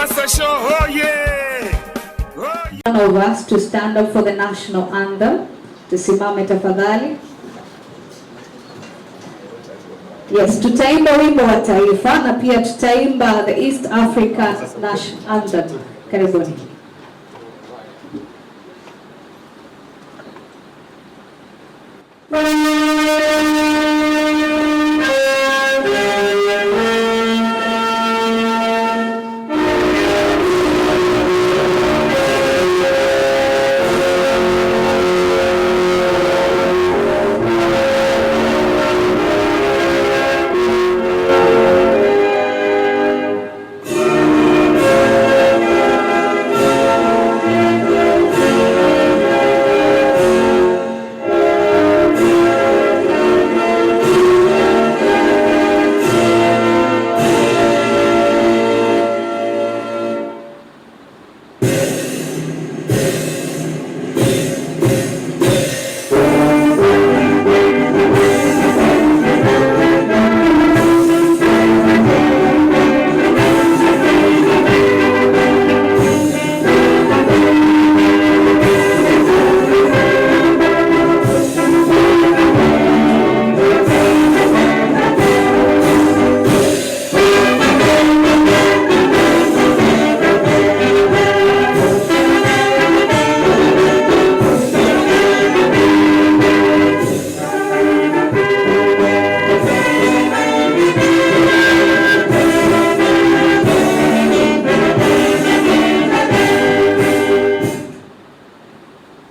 Mombasa show, oh yeah! Oh yeah! One of us to stand up for the national anthem. Tusimame tafadhali. Yes, tutaimba wimbo wa taifa na pia tutaimba the East African National Anthem. Karibuni.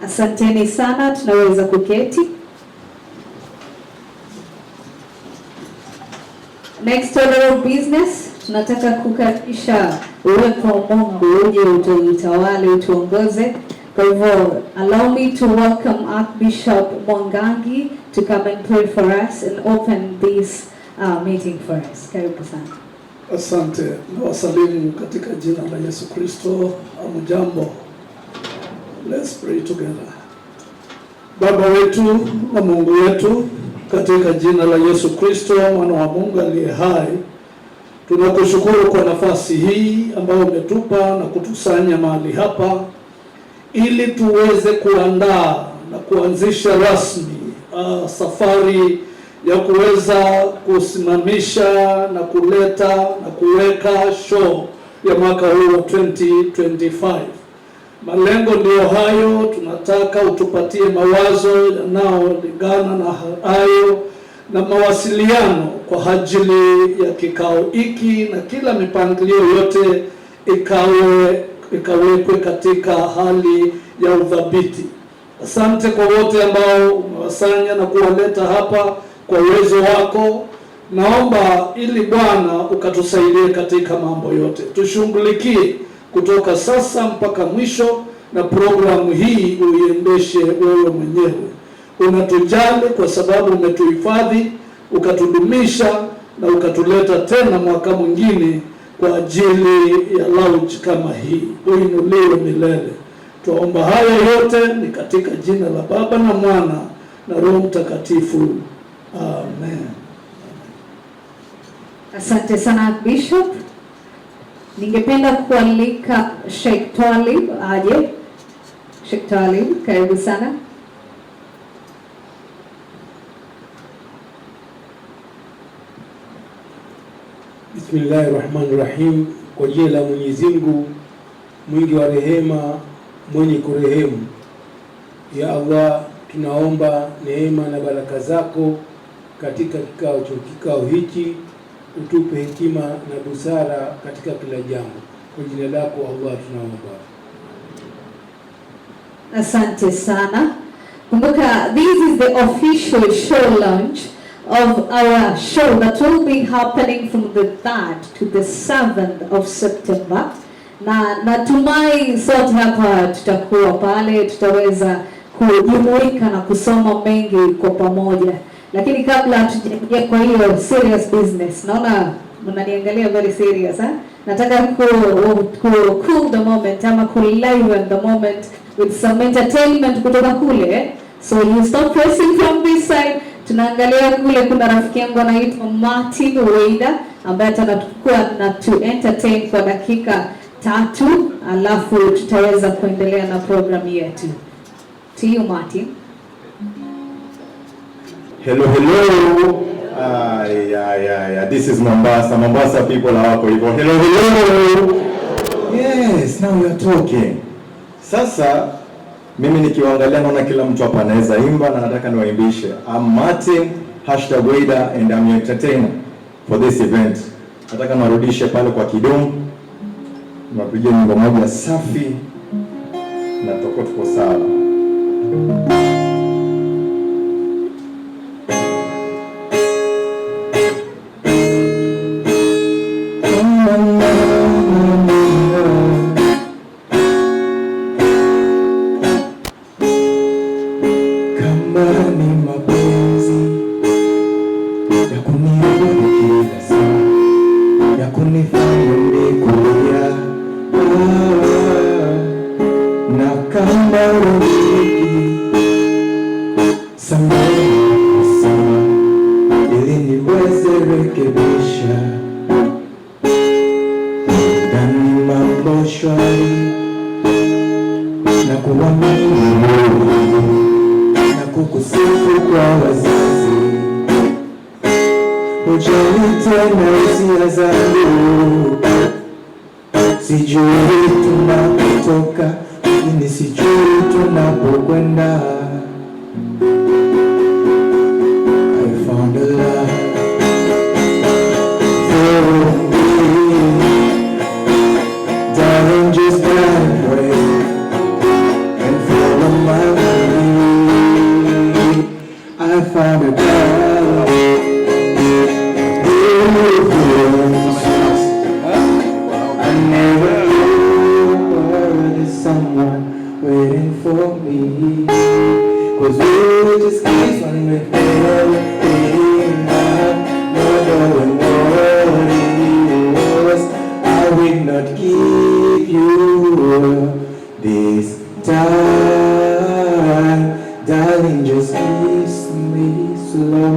Asanteni sana, tunaweza kuketi. Next order of business, tunataka kukaribisha uwepo wa Mungu uje utawale, utuongoze. Kwa hivyo, allow me to welcome Archbishop Mwangangi to come and pray for us and open this meeting for us. Karibu sana. Asante, na wasalimu katika jina la Yesu Kristo. Amujambo. Let's pray together. Baba wetu na Mungu wetu, katika jina la Yesu Kristo, mwana wa Mungu aliye hai, tunakushukuru kwa nafasi hii ambayo umetupa na kutusanya mahali hapa ili tuweze kuandaa na kuanzisha rasmi safari ya kuweza kusimamisha na kuleta na kuweka show ya mwaka huu wa 2025. Malengo ndio hayo. Tunataka utupatie mawazo yanayolingana na hayo na mawasiliano kwa ajili ya kikao hiki, na kila mipangilio yote ikawekwe katika hali ya udhabiti. Asante kwa wote ambao umewasanya na kuwaleta hapa kwa uwezo wako. Naomba ili Bwana ukatusaidie katika mambo yote. Tushughulikie kutoka sasa mpaka mwisho, na programu hii uiendeshe wewe mwenyewe. Unatujali kwa sababu umetuhifadhi, ukatudumisha na ukatuleta tena mwaka mwingine kwa ajili ya launch kama hii. Uinuliwe milele. Tuomba haya yote ni katika jina la Baba na Mwana na Roho Mtakatifu. Amen. Asante sana Bishop. Ningependa kualika Sheikh Twalib aje. Sheikh Twalib, karibu sana. Bismillahirrahmanirrahim. Kwa jina la Mwenyezi Mungu mwingi wa rehema, mwenye kurehemu. Ya Allah, tunaomba neema na baraka zako katika kikao hichi. Utupe hekima na busara katika kila jambo. Kwa jina lako Allah tunaomba. Asante sana. Kumbuka, this is the official show launch of our show that will be happening from the 3rd to the 7th of September. Na natumai sote hapa tutakuwa pale, tutaweza kujumuika na kusoma mengi kwa pamoja. Lakini kabla hatujaingia kwa hiyo serious business, naona mnaniangalia very serious, nataka cool the moment ama liven the moment with some entertainment kutoka kule. So you stop pressing from this side. Tunaangalia kule kuna rafiki yangu anaitwa Martin Weida ambaye atakuwa na to entertain kwa dakika tatu, alafu tutaweza kuendelea na program yetu. To you, Martin. Hello. Yeah. This is Mombasa. Mombasa people are hapo hivyo. Hello. Yes, now we are talking. Sasa mimi nikiwaangalia naona kila mtu hapa anaweza imba na nataka niwaimbishe. I'm Martin #Waida and I'm your entertainer for this event. Nataka narudishe pale kwa kidomo. Napigia nyimbo moja safi na tuko sawa. Sijui tunapotoka, lakini sijui tunapokwenda. I found a love for me. Darling, just pray and follow my lead. I found a love. I never knew there's someone waiting for me. 'Cause we were just kids when we fell in love, not knowing what it was. I will not give you this time, darling, just kiss me slow.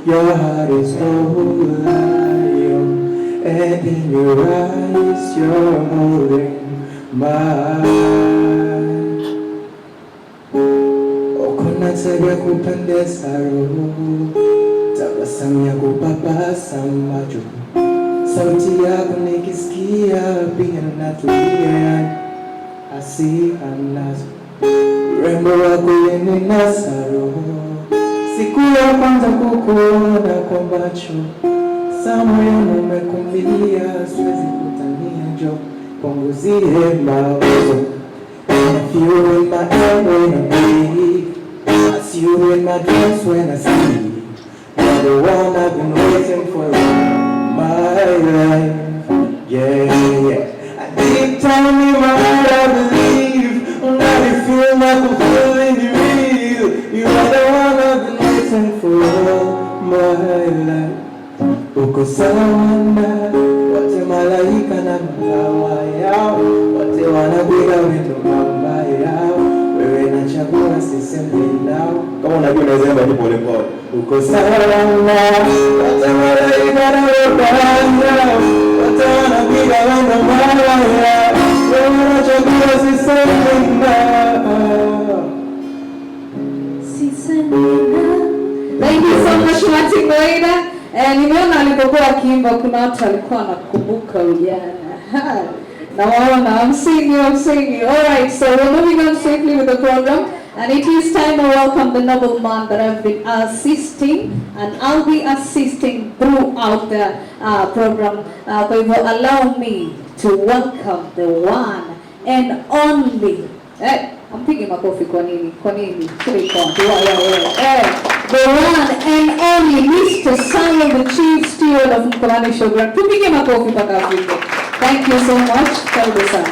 Your heart is whole lion, and in your eyes you're holding mine. Okona tabia kupendeza roho, tabasamu ya kupapasa macho, sauti yako nikisikia pia natulia. I see anazo urembo wako yeninasa roho. Siku ya kwanza kukuona kwa macho, saa moyoni umekumbia, siwezi kutania, njoo punguzie mawazo. If you in my air when I breathe, I see you in my dreams when I sleep. You're the one I've been waiting for all my life. Yeah. And deep down in my heart I believe, now I feel like I'm feeling real. You are the one I've been waiting for all my life. Uko sawa, wote malaika na malawa yao, wote wanapiga wendo mama yao, wewe nachagua sisemi nao. Kama unajua unaweza imba tu pole pole. Uko sawa, wote malaika na malawa yao, wote wanapiga wendo mama yao, wewe nachagua sisemi nao. Thank you so much, Martin Waida. Nimeona alipokuwa akiimba kuna watu walikuwa wanakumbuka ujana. Nawaona, I'm singing. Alright, so we're moving on safely with the program. And it is time to welcome the noble man that I've been assisting and I'll be assisting throughout the program. Kwa hivyo allow me to welcome the one and only. Ampige makofi kwa nini? The one and only Mr. Samuel, the Chief Steward of Mkomani Showground. Tupige makofi mpaka Afrika. Thank you so much. Karibu sana.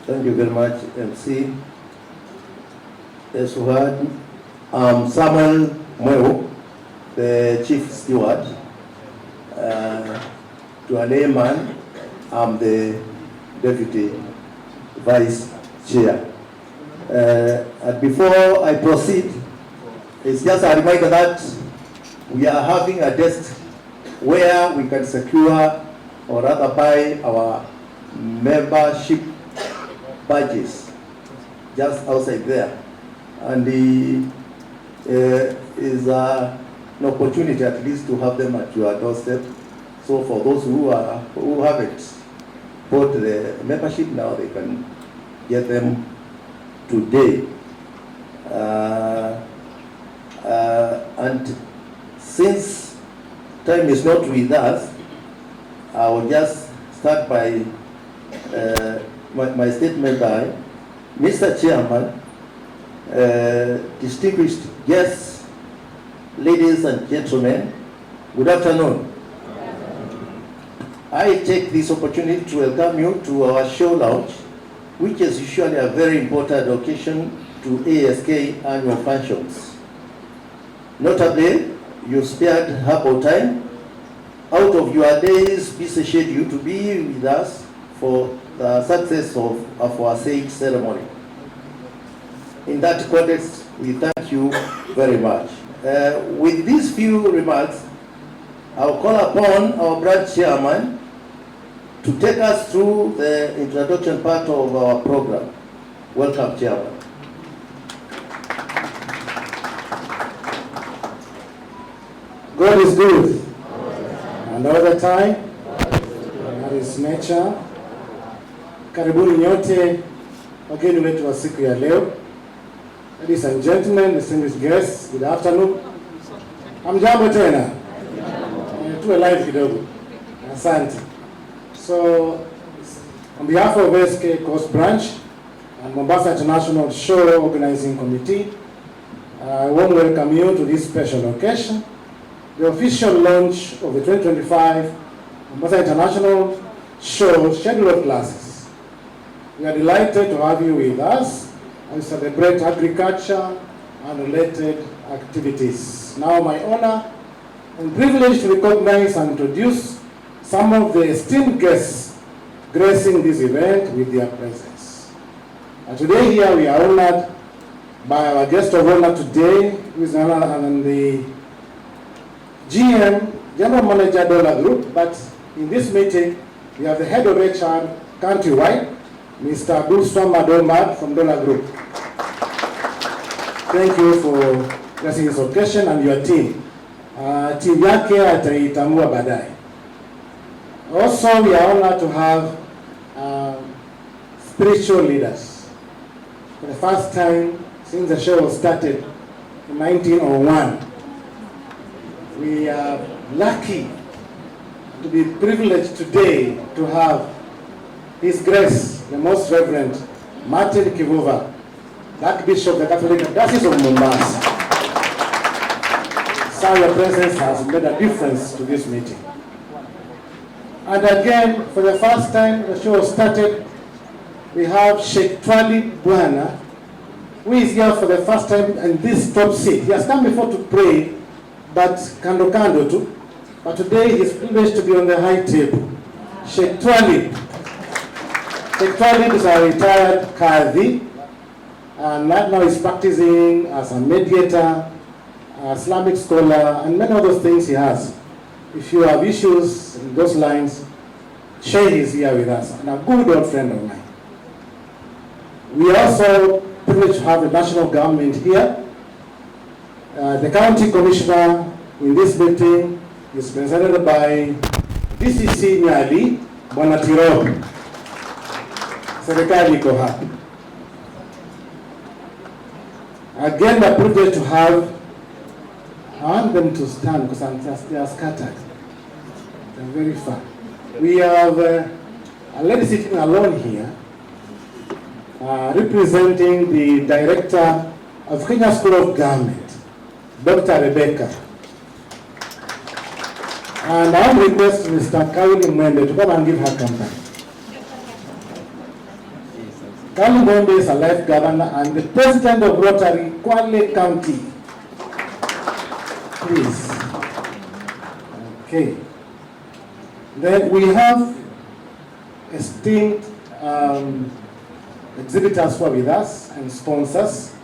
Thank you very much, MC. As you heard, Samuel Mweo, the Chief Steward. To a layman, I'm the Deputy Vice Chair. And before I proceed, it's just a reminder that we are having a desk where we can secure or rather buy our membership badges just outside there. And the is an opportunity at least to have them at your doorstep. So for those who haven't bought the membership now, they can get them today. And since time is not with us, I will just start by my statement by Mr. Chairman, distinguished guests, ladies and gentlemen, good afternoon. I take this opportunity to welcome you to our show lounge, which is usually a very important occasion to ASK annual functions. Notably, you spared ample time out of your day's busy schedule to be with us for the success of our said ceremony. In that context, we thank you very much. With these few remarks, I'll call upon our branch chairman to take us through the introduction part of our program. Welcome, Chairman. God is good. And all the time, that is nature. Karibuni nyote wageni wetu wa siku ya leo. Ladies and gentlemen, distinguished guests, good afternoon. Hamjambo tena. Tuwe live kidogo. Asante. So, on behalf of SK Coast Branch and Mombasa International Show Organizing Committee, I warmly welcome you to this special occasion, the official launch of the 2025 Mombasa International Show schedule of classes. We are delighted to have you with us and celebrate agriculture and related activities. Now, my honor and privilege to recognize and introduce some of the esteemed guests gracing this event with their presence. And today here we are honored by our guest of honor today, who is none other than the GM, General Manager Dollar Group, but in this meeting we have the head of HR countrywide, Mr. Abdul Madomad from Dollar Group. Thank you for gracing this occasion and your team. Team yake ataitambua baadaye. Also, we are honored to have spiritual leaders. For the first time since the show was started in 1901, we are lucky to be privileged today to have His Grace, the Most Reverend Martin Kivuva, the Archbishop of the Catholic Diocese of Mombasa. So your presence has made a difference to this meeting. And again, for the first time the show started, we have Sheikh Twali Bwana, who is here for the first time in this top seat. He has come before to pray, but kando too. But today he is privileged to be on the high table. Sheikh Twali. Sheikh Twali is a retired Qadhi, and right now is practicing as a mediator, Islamic scholar, and many other things he has. If you have issues in those lines, Sheikh is here with us, and a good old friend of mine. We are also privileged to have the national government here. The county commissioner in this meeting is presented by DCC Nyali, Bwana Tiro. Serikali iko hapa. Again, we're privileged to have, I want them to stand because they are scattered. They're very far. We have a lady sitting alone here, representing the director of Kenya School of Government, Dr. Rebecca. And I will request Mr. Kauli Mwende to come and give her company. Kauli Mwende is a life governor and the president of Rotary, Kwale County. Please. Okay. Then we have esteemed exhibitors who are with us and sponsors.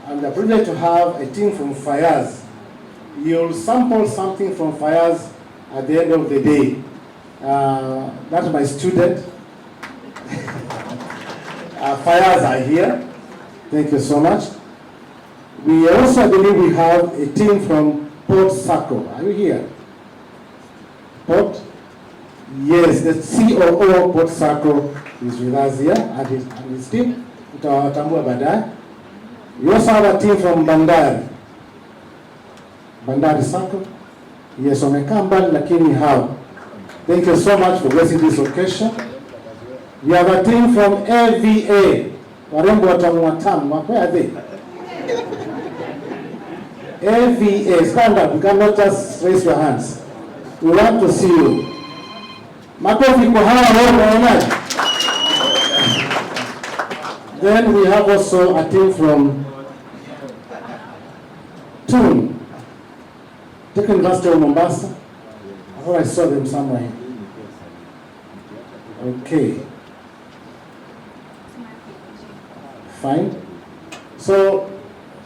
And the privilege to have a team from Fires. You'll sample something from Fires at the end of the day. That's my student. Fires are here. Thank you so much. We also, I believe, we have a team from Port Circle. Are you here? Port? Yes, the COO of Port Circle is with us here, and his team. We also have a team from Bandari. Bandari Circle. Yes, wamekamba lakini how. Thank you so much for blessing this occasion. We have a team from AVA. Warembo watamu, where are they? AVA, stand up. You cannot just raise your hands. We want to see you. Makofi kwa hawa wote. Then we have also a team from TUN, Tech University of Mombasa. I thought I saw them somewhere. Okay. Fine. So,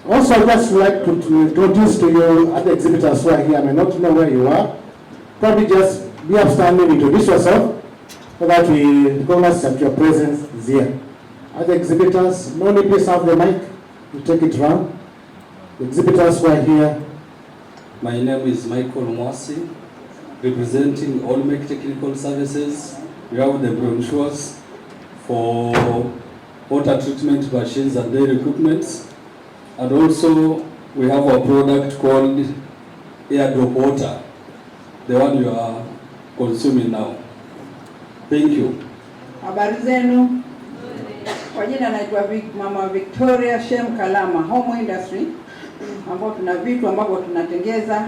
also I'd just like to introduce to you other exhibitors who are here. I may not know where you are. Probably just be upstanding, introduce yourself, so that we recognize that your presence is here. Other exhibitors, no need, please have the mic. You take it round. The exhibitors who are here. My name is Michael Mwasi, representing Olmec Technical Services. We have the brochures for water treatment machines and dairy equipment. And also we have a product called airdrop water, the one you are consuming now. Thank you. Habari zenu. Kwa jina naitwa Mama Victoria Shem Kalama, Home Industry, ambao tuna vitu ambavyo tunatengeza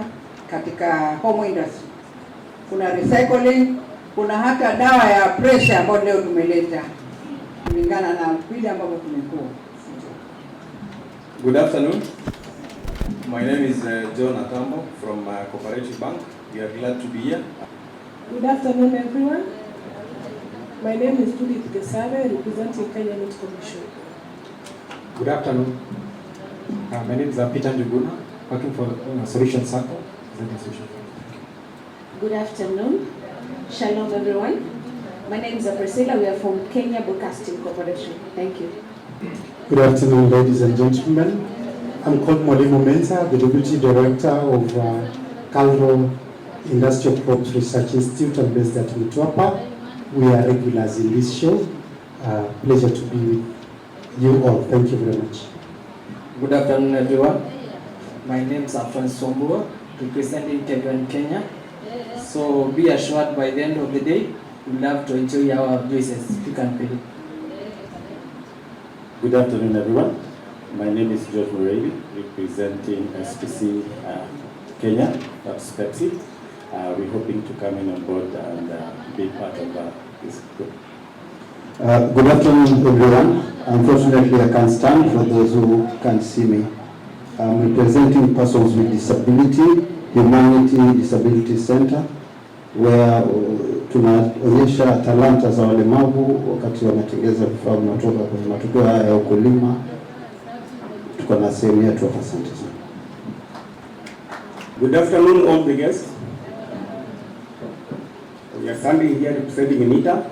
katika home industry. Kuna recycling, kuna hata dawa ya pressure ambayo leo tumeleta kulingana na vile ambavyo tumekuwa. Good afternoon. My name is John Atambo from Cooperative Bank. We are glad to be here. Good afternoon, everyone. My name is Judith Gesare, representing Kenya Meat Commission. Good afternoon. My name is Peter Njuguna, working for Solution Circle. Good afternoon. Shalom, everyone. My name is Priscilla. We are from Kenya Broadcasting Corporation. Thank you. Good afternoon, ladies and gentlemen. I'm called Mwalimu Menza, the Deputy Director of Calvo Industrial Crops Research Institute. I'm based at Mtwapa. We are regulars in this show. Pleasure to be with you all. Thank you very much. Good afternoon, everyone. My name is Alphonse Sombua, representing Kenya, Kenya. So be assured, by the end of the day, we love to enjoy our voices. You can feel it. Good afternoon, everyone. My name is George Mureithi, representing SPC Kenya, that's Pepsi. We're hoping to come in on board and be part of this group. Good afternoon, everyone. Unfortunately, I can't stand for those who can't see me. I'm representing Persons with Disability, Humanity Disability Center, where tunaonyesha talanta za walemavu wakati wanatengeza vifaa vinatoka kwenye matukio haya ya ukulima. Tuko na sehemu yetu hapa. Asante sana. Good afternoon, all the guests. We are standing here representing UNITA,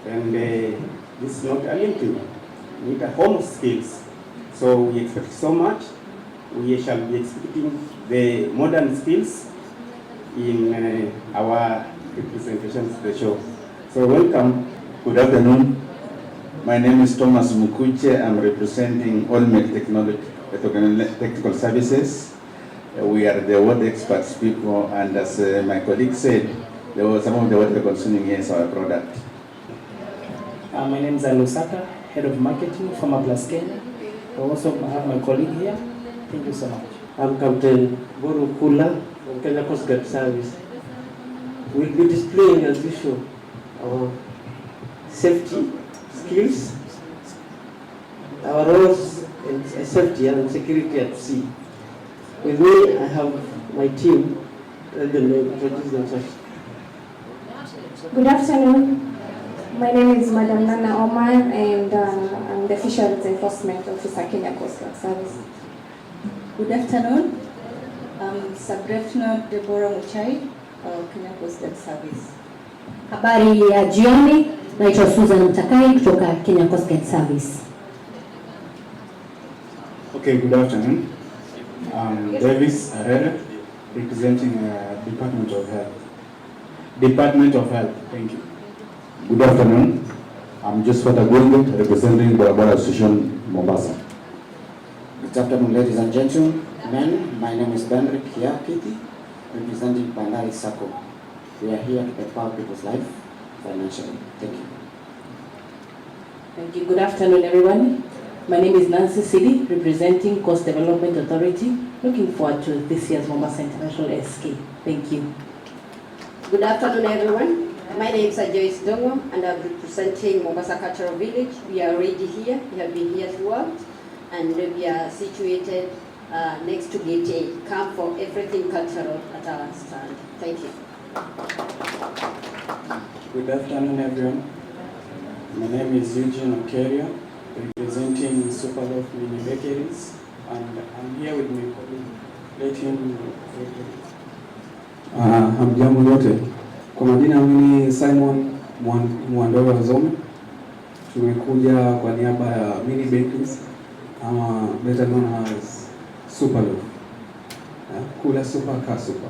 and this is not alien to UNITA home skills. So we expect so much. We shall be expecting the modern skills in our representations of the show. So welcome. Good afternoon. My name is Thomas Mukuche. I'm representing Olmec Technical Services. We are the water experts people, and as my colleague said, there was some of the water we're consuming here is our product. My name is Alusaka, Head of Marketing from Plus Kenya. I also have my colleague here. Thank you so much. I'm Captain Boru Kula from Kenya Coast Guard Service. We'll be displaying, as usual, our safety skills, our roles in safety and security at sea. With me, I have my team. Let them introduce themselves. Good afternoon. My name is Madam Nana Omar, and I'm the Fisheries Enforcement Officer, Kenya Coast Guard Service. Good afternoon. I'm Sub-Lieutenant Deborah Muchai. Kenya Coast Guard Service. Habari ya jioni, naitwa Susan Mtakai kutoka Kenya Coast Guard Service. Okay, good afternoon. Davis Arere, representing Department of Health. Department of Health, thank you. Good afternoon. I'm Joshua Tagwenge, representing Barabara Association, Mombasa. Good afternoon, ladies and gentlemen. My name is Benrick Kiakiti, representing Bandari Sacco. We are here to empower people's life financially. Thank you. Thank you. Good afternoon, everyone. My name is Nancy Sidi, representing Coast Development Authority. Looking forward to this year's Mombasa International SK. Thank you. Good afternoon, everyone. My name is Joyce Dongo, and I'm representing Mombasa Cultural Village. We are already here. We have been here throughout, and we are situated next to Gate A. Come for everything cultural at our stand. Thank you. Good afternoon, everyone. My name is Eugene Okeria, representing Superloaf Mini Bakeries, and I'm here with my colleague. Let him. Hamjambo yote. Kwa majina mimi Simon Mwandoro Zome. Tumekuja kwa niaba ya Mini Bakeries, ama better known as Superloaf. Kula super ka super.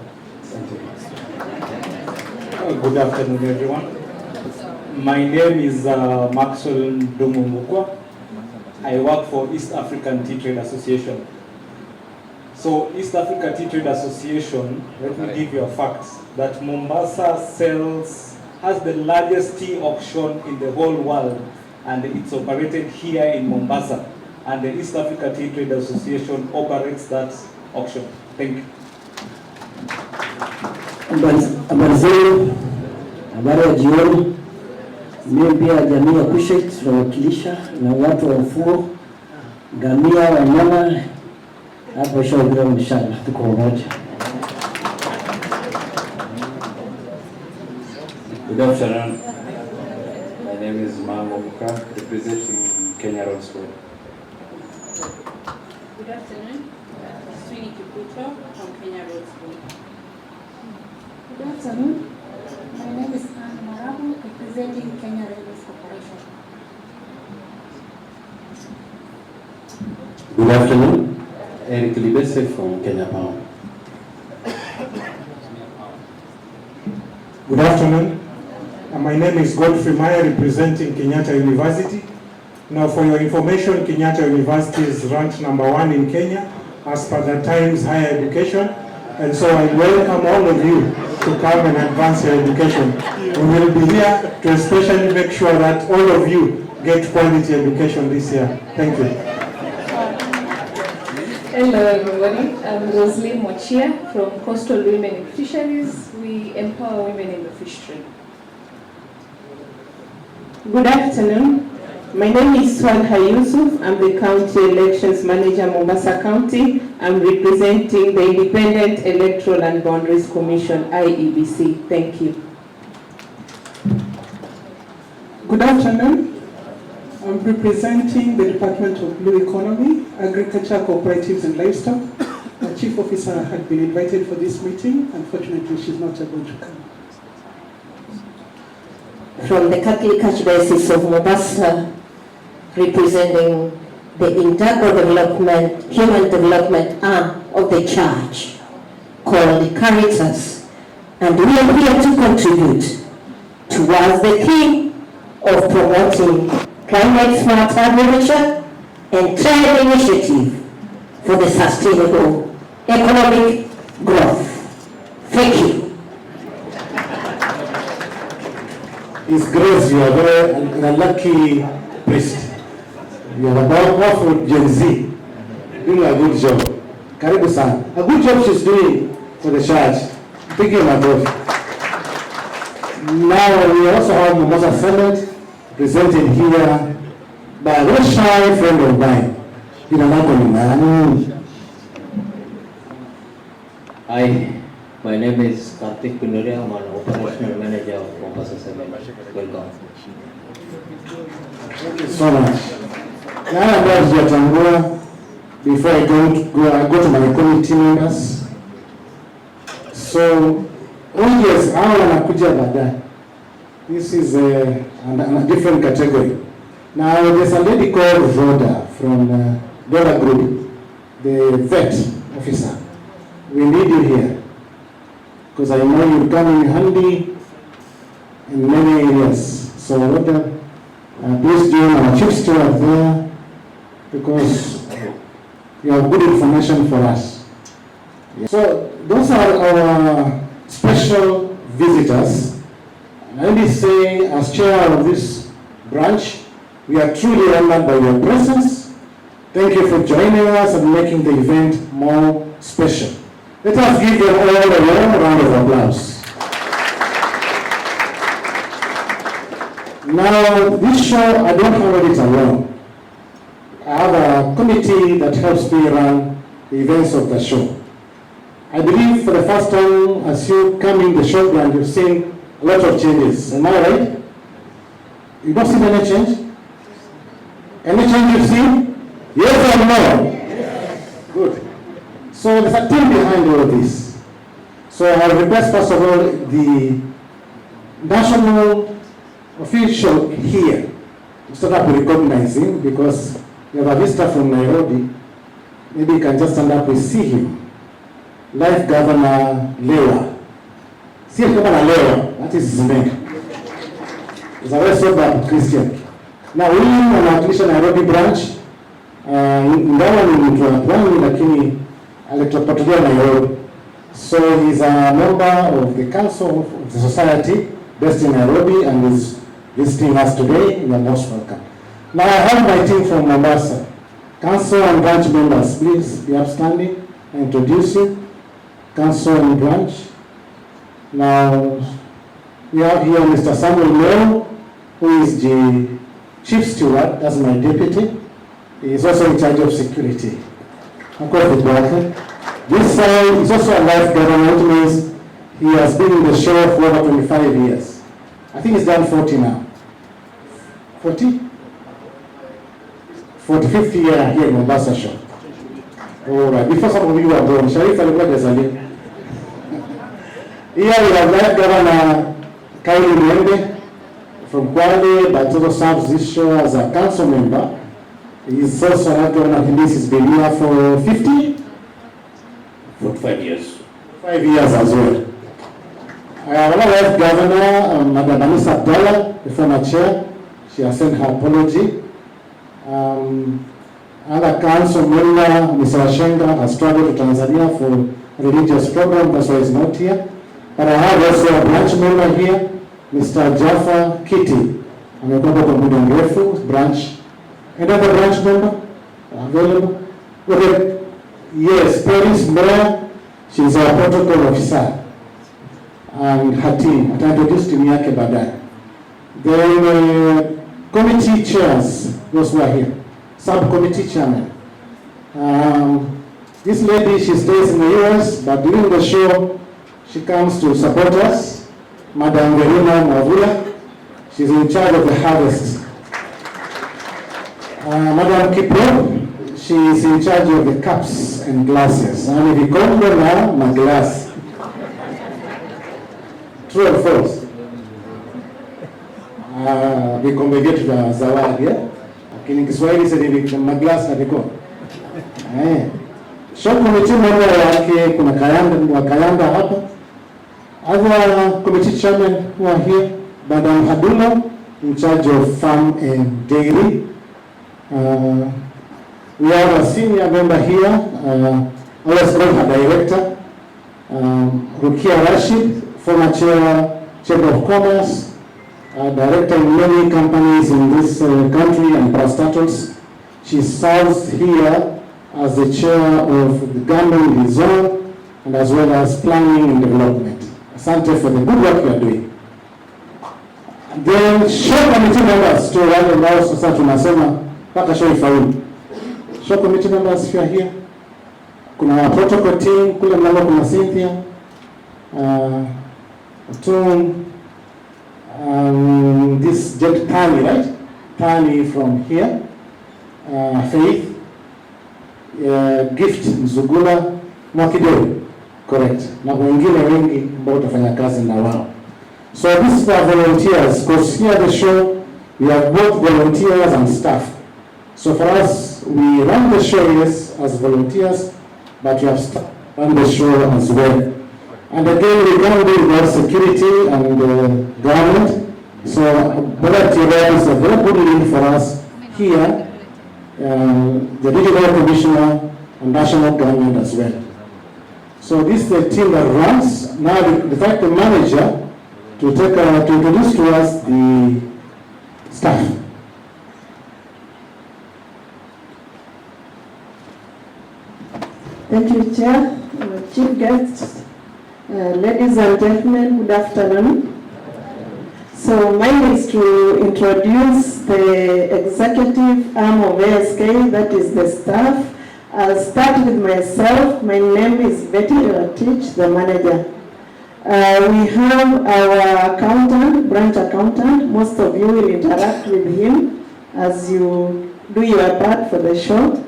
Good afternoon, everyone. My name is Maxwell Dumumukwa. I work for East African Tea Trade Association. So East Africa Tea Trade Association, let me give you a fact, that Mombasa has the largest tea auction in the whole world, and it's operated here in Mombasa. And the East Africa Tea Trade Association operates that auction. Thank you. Habari zenu, habari ya jioni. Mimi pia jamii ya Kushet tunawakilisha na watu wa ufuo, ngamia, wanyama hapo shauri mshana tuko pamoja. Good afternoon. My name is Mango Muka, representing Kenya Road School. Good afternoon. Sweeney Kiputro from Kenya Road School. Good afternoon. My name is Anne Marabu, representing Kenya Railways Corporation. Good afternoon. Eric Libese from Kenya Power. Good afternoon. My name is Godfrey Meyer, representing Kenyatta University. Now, for your information, Kenyatta University is ranked #1 in Kenya as per the Times Higher Education. And so I welcome all of you to come and advance your education. We will be here to especially make sure that all of you get quality education this year. Thank you. Hello everybody, I'm Rosalie Mochia from Coastal Women in Fisheries. We empower women in the fish trade. Good afternoon. My name is Swalha Yusuf. I'm the County Elections Manager, Mombasa County. I'm representing the Independent Electoral and Boundaries Commission, IEBC. Thank you. Good afternoon. I'm representing the Department of Blue Economy, Agriculture, Cooperatives and Livestock. The Chief Officer had been invited for this meeting. Unfortunately, she's not able to come. From the Catholic Archdiocese of Mombasa, representing the Integral Human Development arm of the Church, called Caritas, and we are here to contribute towards the theme of promoting climate smart agriculture and trade initiative for the sustainable economic growth. Thank you. His Grace, you are a lucky priest. You are a powerful Gen Z, doing a good job. Karibu-san. A good job she's doing for the church. Thank you, my God. Now we also have Mombasa Senate presented here by a very shy friend of mine. Hi, my name is Karthik Pinduria. I'm an operational manager of Mombasa Senate. Welcome. Thank you so much. Now before I go to my committee members. So Oh yes, hawa wanakuja baadaye. This is a different category. Now there's a lady called Rhoda from Dora Group, the vet officer. We need you here because I know you come in handy in many areas. So Rhoda, please join our chief steward there because you have good information for us. So those are our special visitors. Let me say, as chair of this branch, we are truly honored by your presence. Thank you for joining us and making the event more special. Let us give them all a warm round of applause. Now, this show, I don't handle it alone. I have a committee that helps me run the events of the show. I believe for the first time, as you come in the showground, you've seen a lot of changes. Am I right? You don't see any change? Any change you've seen? Yes or no? Yes. Good. So there's a team behind all of this. So I request, first of all, the national official here to start up recognizing, because we have a visitor from Nairobi. Maybe you can just stand up and see him. Life Governor Lewa. See Governor Lewa, that is his name. He's a very sober Christian. Now huyu anawakilisha Nairobi branch. Ingawa ni mtu wa pwani lakini alitopatia Nairobi. So he's a member of the council of the society based in Nairobi and is visiting us today. You are most welcome. Now I have my team from Mombasa. Council and branch members, please be upstanding. I introduce you. Council and branch. Now we have here Mr. Samuel Leo, who is the chief steward. That's my deputy. He is also in charge of security. This side is also a life governor, which means he has been in the show for over 25 years. I think he's done 40 now. 40? 45th year here in Mombasa show. All right. Before some of you are born, Sharif Alibwa. Here we have Life Governor Kylie Mwende from Kwale, but also serves this show as a council member. He is also Life Governor. He's been here for 45 years. 5 years as well. I have another Life Governor, Madam Anissa Abdallah, the former chair. She has sent her apology. Other council member, Mr. Ashenga, has traveled to Tanzania for a religious program, that's why he's not here. But I have also a branch member here, Mr. Jaffa Kitty. Amekuwa kwa muda mrefu, branch. Another branch member available? Okay. Yes, Paris Mboya, she's our protocol officer. And her team, ataintroduce team yake baadaye. Then committee chairs, those who are here. Subcommittee chairman. This lady, she stays in the US, but during the show, she comes to support us. Madam Verena Mavula, she's in charge of the harvest. Madam Kipro, she is in charge of the cups and glasses. And if you come there now, my glass. True or false? Vikombe vya zawadi, lakini Kiswahili sasa maglass na vikombe. Shop committee member yake kuna Kayanda hapa. Other committee chairman who are here, Madam Hadula, in charge of farm and dairy. We have a senior member here, I was called her director, Rukia Rashid, former Chamber of Commerce, director in many companies in this country and parastatals. She serves here as the chair of the government zone and as well as planning and development. Asante for the good work you are doing. Then show committee members to wale ambao sasa tunasema mpaka show ifaulu. Show committee members if you are here. Kuna protocol team kule mlango, kuna Cynthia, this Jet Tani, right? Tani from here. Faith, Gift Mzugula, Mwakideu. correct, na wengine wengi ambao utafanya kazi na wao. So this is for volunteers, because here at the show we have both volunteers and staff. So for us, we run the show, yes, as volunteers, but we have staff run the show as well. And again, we can't do without security and government. So volunteer is a very good link for us here, the regional commissioner and national government as well. So this is the team that runs. Now the fact the manager to introduce to us the staff. Thank you, Chair, Chief Guests, ladies and gentlemen, good afternoon. So mine is to introduce the executive arm of ASK, that is the staff. I'll start with myself. My name is Betty Ratich, the manager. We have our accountant, branch accountant. Most of you will interact with him as you do your part for the show.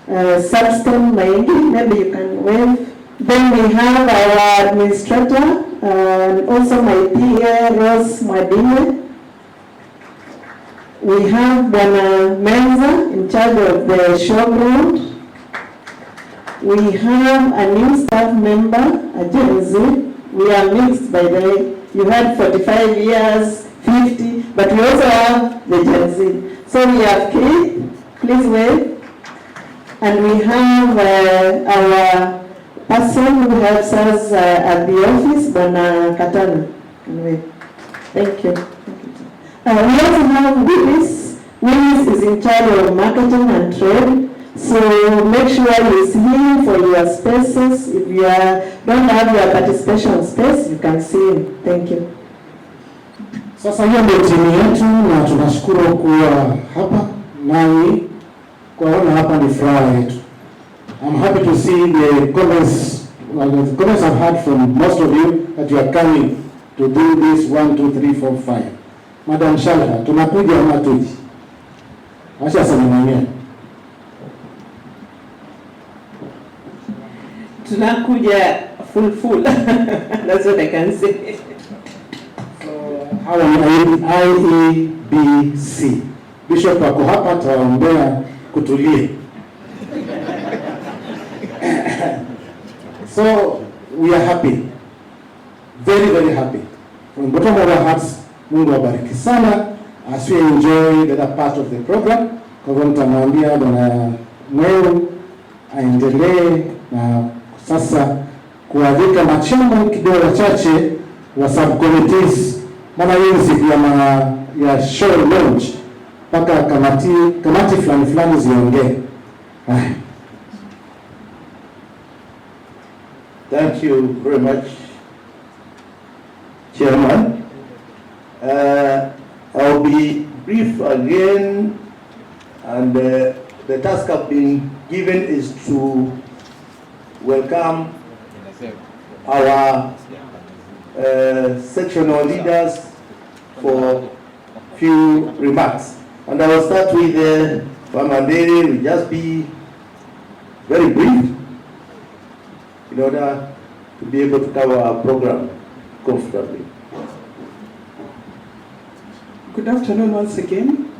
Substan Maingi, maybe you can wave. Then we have our administrator, and also my PA, Rose Mwadine. We have Bwana Menza in charge of the showground. We have a new staff member, a Gen Z. We are mixed, by the way. You had 45 years, 50, but we also have the Gen Z. So we have Kate, please wave. And we have our person who helps us at the office, Bwana Katana. Thank you. We also have Willis. Willis is in charge of marketing and trade. So make sure you see him for your spaces. If you don't have your participation space, you can see him. Thank you. Sasa hiyo ndio timu yetu na tunashukuru kuwa hapa nani kuwaona hapa ni furaha yetu. I'm happy to see the comments I've heard from most of you that you are coming to do this 1, 2, 3, 4, 5. Madam Shalha, tunakuja ama tuji? Acha sana Tunakuja full. That's what I can say. So, hawa ni IEBC. Bishop wako hapa tawaombea kutulie. So we are happy. Very, very happy. From the bottom of our hearts, Mungu wabariki sana as we enjoy the other part of the program. Kwa hivyo nitamwambia Bwana Mweu aendelee na sasa kualika machambo kidogo chache wa subcommittees, maana hii siku ya show launch mpaka kamati fulani ziongee. Thank you very much, Chairman. I'll be brief again, and the task I've been given is to welcome our sectional leaders for few remarks. And I will start with Pamandere. We'll just be very brief in order to be able to cover our program comfortably. Good afternoon once again.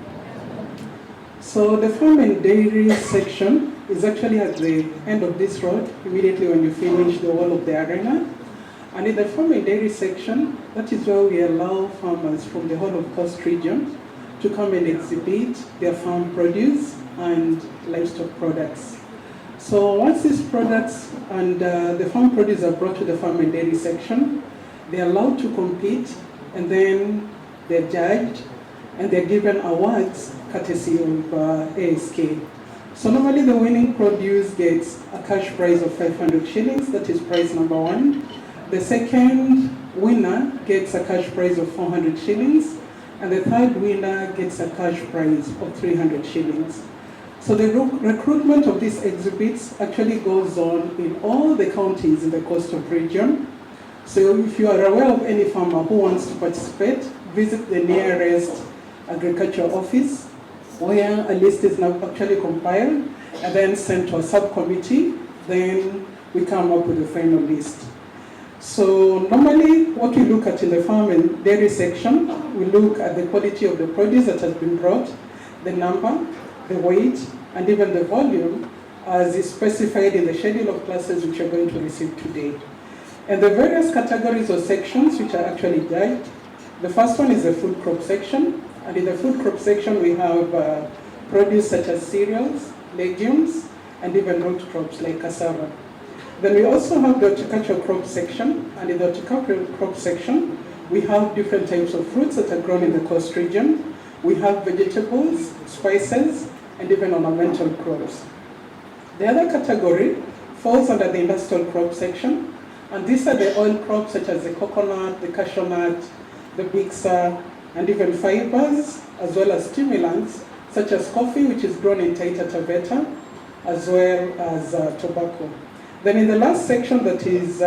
So the farm and dairy section is actually at the end of this road, immediately when you finish the wall of the arena. And in the farm and dairy section, that is where we allow farmers from the whole of Coast region to come and exhibit their farm produce and livestock products. So once these products and the farm produce are brought to the farm and dairy section, they're allowed to compete, and then they're judged and they're given awards courtesy of ASK. So normally the winning produce gets a cash prize of 500 shillings, that is prize number 1. The second winner gets a cash prize of 400 shillings, and the third winner gets a cash prize of 300 shillings. So the recruitment of these exhibits actually goes on in all the counties in the coastal region. So if you are aware of any farmer who wants to participate, visit the nearest agricultural office, where a list is now actually compiled and then sent to a subcommittee. Then we come up with a final list. So normally what we look at in the farm and dairy section, we look at the quality of the produce that has been brought, the number, the weight, and even the volume as is specified in the schedule of classes which you're going to receive today. And the various categories or sections which are actually judged, the first one is the food crop section, and in the food crop section we have produce such as cereals, legumes, and even root crops like cassava. Then we also have the horticultural crop section, and in the horticultural crop section, we have different types of fruits that are grown in the coast region. We have vegetables, spices, and even ornamental crops. The other category falls under the industrial crop section, and these are the oil crops such as the coconut, the cashew nut, the bixa, and even fibers, as well as stimulants, such as coffee, which is grown in Taita Taveta, as well as tobacco. Then in the last section that is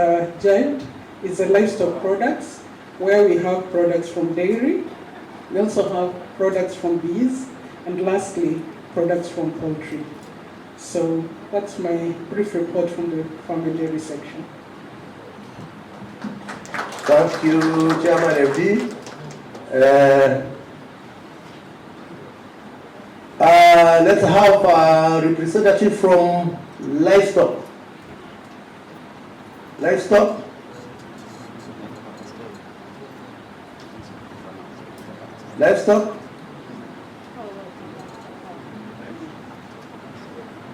judged is the livestock products, where we have products from dairy, we also have products from bees, and lastly, products from poultry. So that's my brief report from the farm and dairy section. Thank you, Chairman FD. Let's have a representative from livestock. Livestock. Livestock.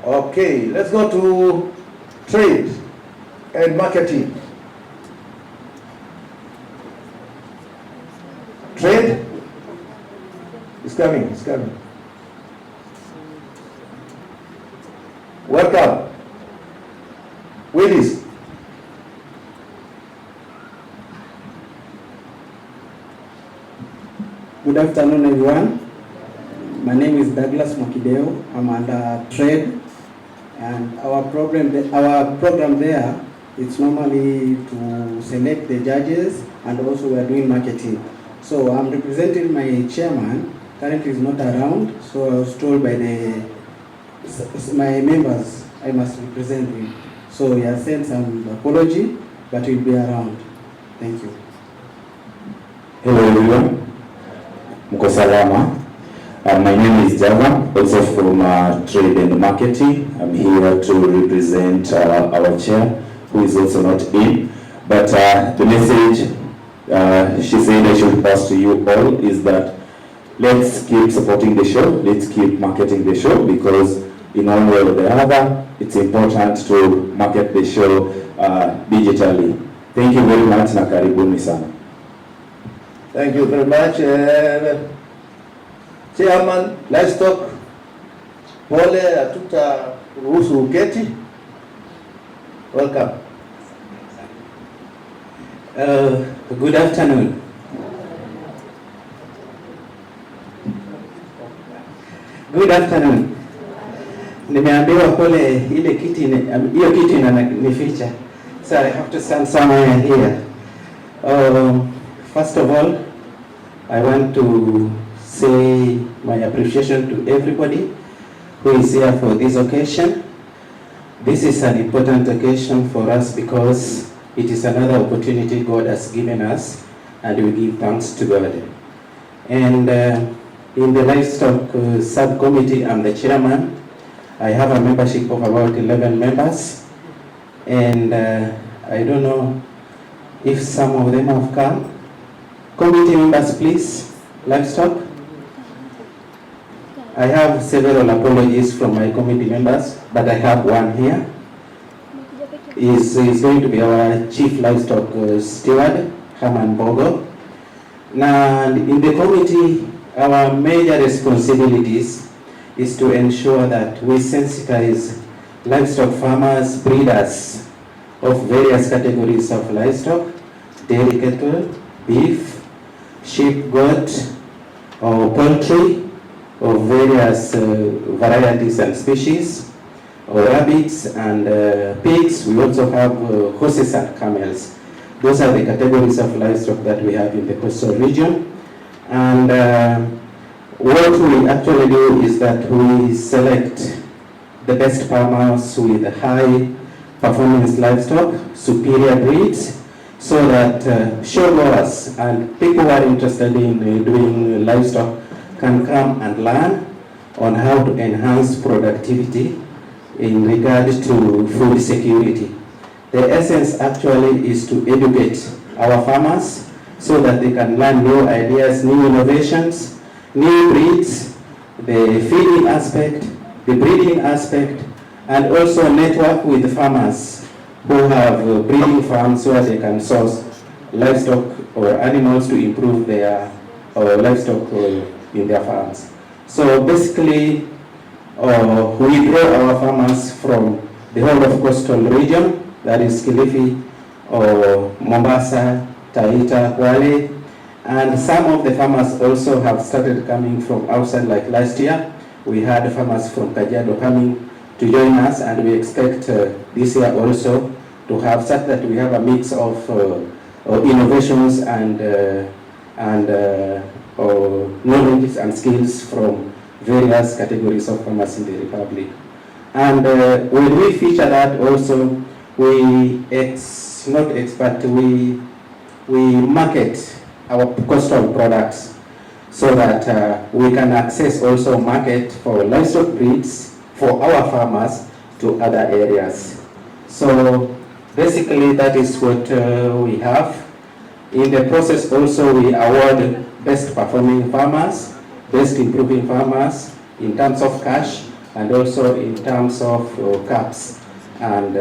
Okay, let's go to trade and marketing. Trade is coming, it's coming. Welcome. Willis. Good afternoon, everyone. My name is Douglas Makideo. I'm under trade, and our program there, it's normally to select the judges, and also we are doing marketing. So I'm representing my chairman. Currently is not around, so I was told by my members I must represent him. So he has sent some apology, but he'll be around. Thank you. Hello everyone. Mko salama. My name is Java, also from Trade and Marketing. I'm here to represent our chair, who is also not in. But the message she said I should pass to you all is that let's keep supporting the show, let's keep marketing the show, because in one way or the other, it's important to market the show digitally. Thank you very much na karibuni sana. Thank you very much. Chairman, livestock, pole hatuta ruhusu uketi. Welcome. Good afternoon. Good afternoon. Nimeambiwa pole ile kiti hiyo kiti inanificha. So I have to stand somewhere here. First of all, I want to say my appreciation to everybody who is here for this occasion. This is an important occasion for us because it is another opportunity God has given us, and we give thanks to God. And in the livestock subcommittee, I'm the chairman. I have a membership of about 11 members, and I don't know if some of them have come. Committee members, please, livestock. I have several apologies from my committee members, but I have one here. Is going to be our chief livestock steward, Herman Bogo. Now, in the committee, our major responsibilities is to ensure that we sensitize livestock farmers, breeders of various categories of livestock, dairy cattle, beef, sheep, goat, or poultry of various varieties and species, or rabbits and pigs. We also have horses and camels. Those are the categories of livestock that we have in the coastal region. And what we actually do is that we select the best farmers with high performance livestock, superior breeds, so that show goers and people who are interested in doing livestock can come and learn on how to enhance productivity in regard to food security. The essence actually is to educate our farmers so that they can learn new ideas, new innovations, new breeds, the feeding aspect, the breeding aspect, and also network with farmers who have breeding farms where they can source livestock or animals to improve their livestock in their farms. So basically, we draw our farmers from the whole of coastal region, that is Kilifi, Mombasa, Taita, Kwale, and some of the farmers also have started coming from outside, like last year. We had farmers from Kajiado coming to join us, and we expect this year also to have such that we have a mix of innovations and knowledge and skills from various categories of farmers in the Republic. And when we feature that also, we market our coastal products so that we can access also market for livestock breeds for our farmers to other areas. So basically that is what we have. In the process also we award best performing farmers, best improving farmers in terms of cash and also in terms of caps and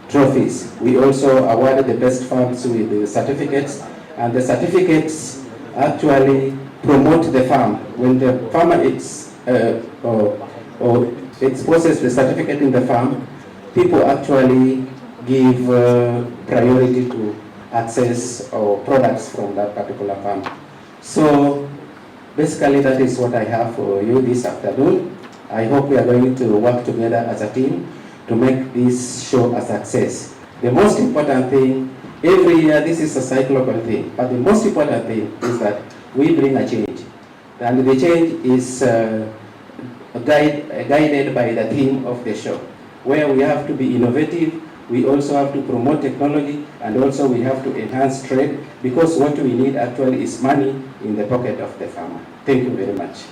trophies. We also awarded the best farms with the certificates, and the certificates actually promote the farm. When the farmer exposes the certificate in the farm, people actually give priority to access products from that particular farm. So basically that is what I have for you this afternoon. I hope we are going to work together as a team to make this show a success. The most important thing, every year this is a cyclical thing, but the most important thing is that we bring a change. And the change is guided by the theme of the show, where we have to be innovative, we also have to promote technology, and also we have to enhance trade, because what we need actually is money in the pocket of the farmer. Thank you very much.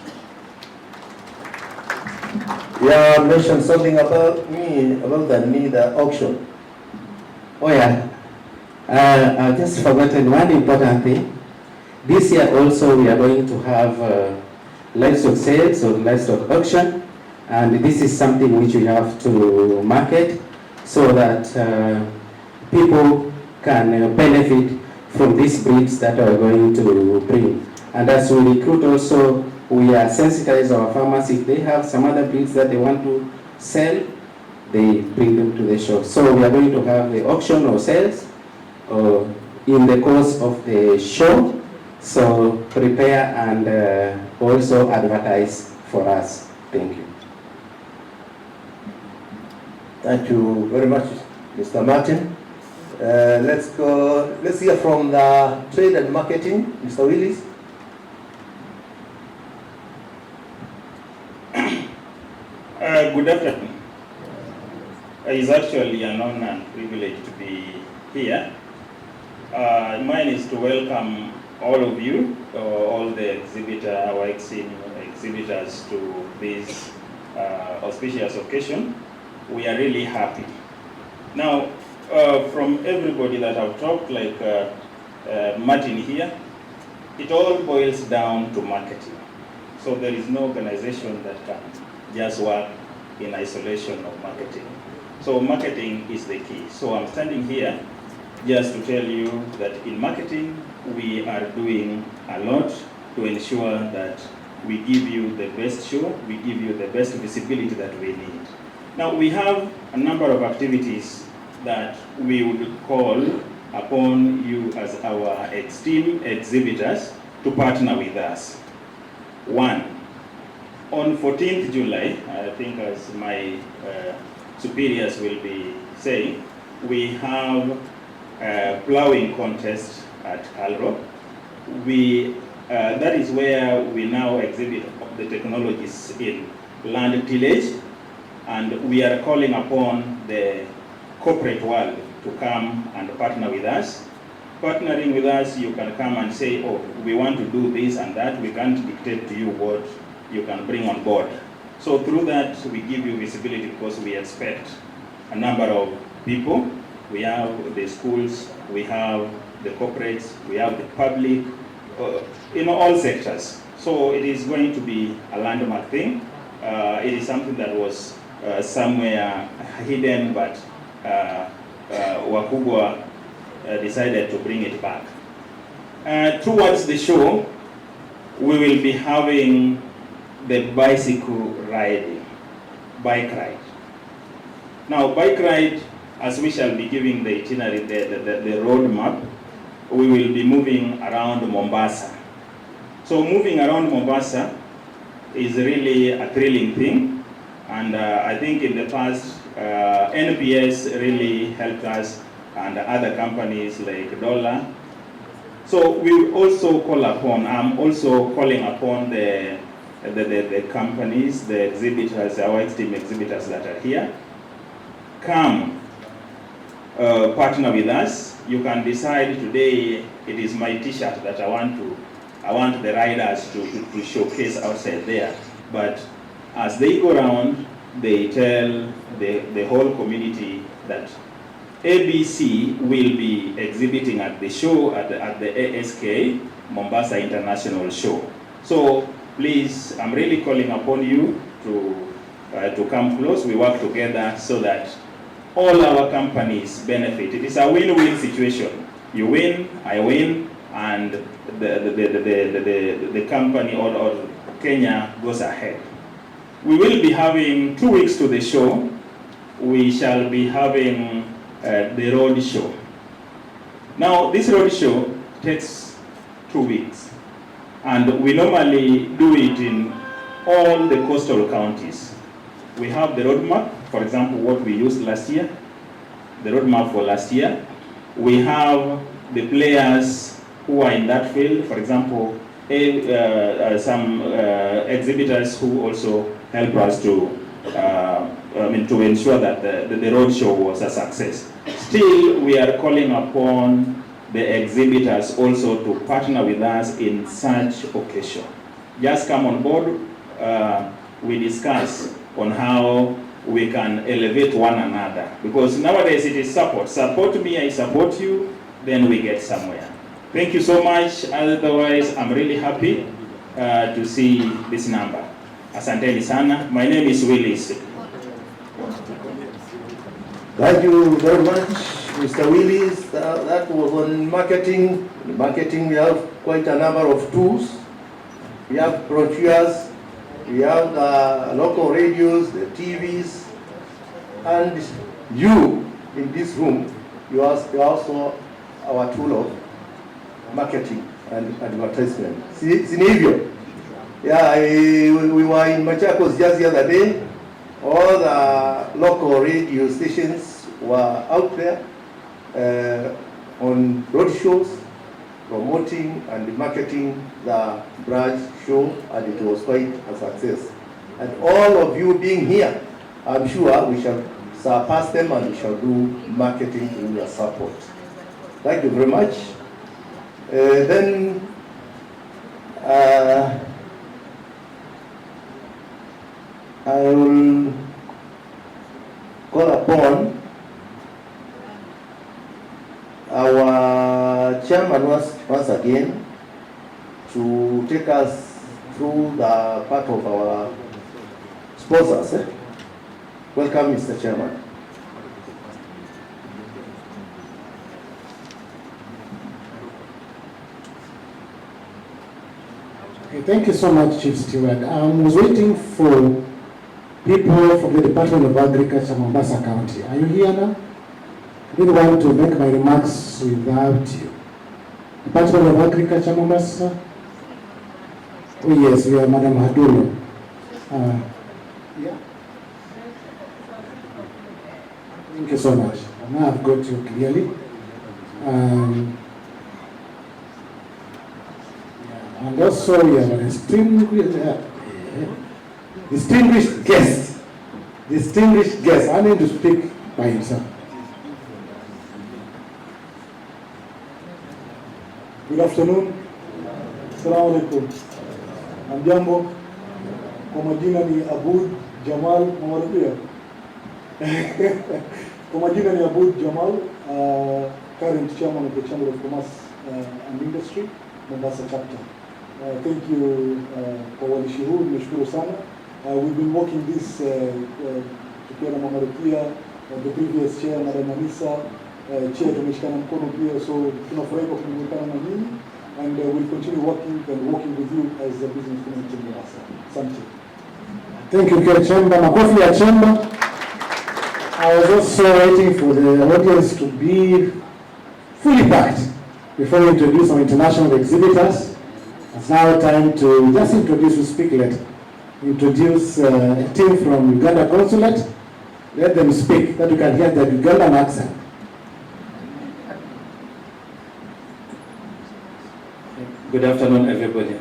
Yeah, mentioned something about the auction. Oh yeah, I've just forgotten one important thing. This year also we are going to have livestock sales or livestock auction, and this is something which we have to market so that people can benefit from these breeds that are going to bring. And as we recruit also, we are sensitize our farmers. If they have some other breeds that they want to sell, they bring them to the show. So we are going to have the auction or sales in the course of the show. So prepare and also advertise for us. Thank you. Thank you very much, Mr. Martin. Let's hear from the trade and marketing, Mr. Willis. Good afternoon. It's actually an honor and privilege to be here. Mine is to welcome all of you, all the our exhibitors to this auspicious occasion. We are really happy. Now, from everybody that I've talked, like Martin here, it all boils down to marketing. So there is no organization that can just work in isolation of marketing. So marketing is the key. So I'm standing here just to tell you that in marketing, we are doing a lot to ensure that we give you the best show, we give you the best visibility that we need. Now we have a number of activities that we would call upon you as our esteemed exhibitors to partner with us. One, on 14th July, I think as my superiors will be saying, we have a plowing contest at Calro. That is where we now exhibit the technologies in land tillage, and we are calling upon the corporate world to come and partner with us. Partnering with us, you can come and say, oh, we want to do this and that. We can't dictate to you what you can bring on board. So through that, we give you visibility because we expect a number of people. We have the schools, we have the corporates, we have the public, in all sectors. So it is going to be a landmark thing. It is something that was somewhere hidden, but wakubwa decided to bring it back. Towards the show, we will be having the bicycle riding, bike ride. Now, bike ride, as we shall be giving the itinerary, the road map, we will be moving around Mombasa. So moving around Mombasa is really a thrilling thing, and I think in the past, NPS really helped us, and other companies like Dollar. So we also call upon, I'm also calling upon the companies, the exhibitors, our esteemed exhibitors that are here. Come, partner with us. You can decide today, it is my t-shirt that I want the riders to showcase outside there. But as they go around, they tell the whole community that ABC will be exhibiting at the show, at the ASK, Mombasa International Show. So please, I'm really calling upon you to come close. We work together so that all our companies benefit. It is a win-win situation. You win, I win, and the company or Kenya goes ahead. We will be having 2 weeks to the show. We shall be having the road show. Now, this road show takes 2 weeks, and we normally do it in all the coastal counties. We have the roadmap, for example, what we used last year, the roadmap for last year. We have the players who are in that field, for example, some exhibitors who also help us to to ensure that the road show was a success. Still, we are calling upon the exhibitors also to partner with us in such occasion. Just come on board. We discuss on how we can elevate one another, because nowadays it is support. Support me, I support you, then we get somewhere. Thank you so much. Otherwise, I'm really happy to see this number. Asanteni sana. My name is Willis. Thank you very much, Mr. Willis. That was on marketing. In marketing, we have quite a number of tools. We have brochures, we have the local radios, the TVs, and you in this room, you are also our tool of marketing and advertisement. Sinivyo. Yeah, we were in Machakos just the other day. All the local radio stations were out there on road shows, promoting and marketing the branch show, and it was quite a success. And all of you being here, I'm sure we shall surpass them and we shall do marketing in your support. Thank you very much. Then I will call upon our chairman once again to take us through the part of our sponsors. Welcome, Mr. Chairman. Okay, thank you so much, Chief Steward. I was waiting for people from the Department of Agriculture, Mombasa County. Are you here now? I didn't want to make my remarks without you. Department of Agriculture, Mombasa? Oh yes, we are Madam Hadulo. Yeah. Thank you so much. Now I've got you clearly. And also we have a distinguished guest. I need to speak by himself. Good afternoon. Assalamu alaikum. Hamjambo. Kwa majina ni Abud Jamal Mwarudia. Kwa majina ni Abud Jamal, current chairman of the Chamber of Commerce and Industry, Mombasa chapter. Thank you kwa uandishi huu, nimeshukuru sana. We've been working this tukiwa na Mama Rukia, the previous chair Madam Anisa, chair tumeshikana mkono pia, so tunafurahi kwa kuungana na nyinyi, and we'll continue working with you as a business community in Mombasa. Asante. Thank you, Chair Chamber. Makofi ya Chamber. I was also waiting for the audience to be fully packed before we introduce our international exhibitors. It's now time to just introduce, we speak let. Introduce a team from Uganda Consulate. Let them speak, that you can hear the Ugandan accent. Good afternoon, everybody.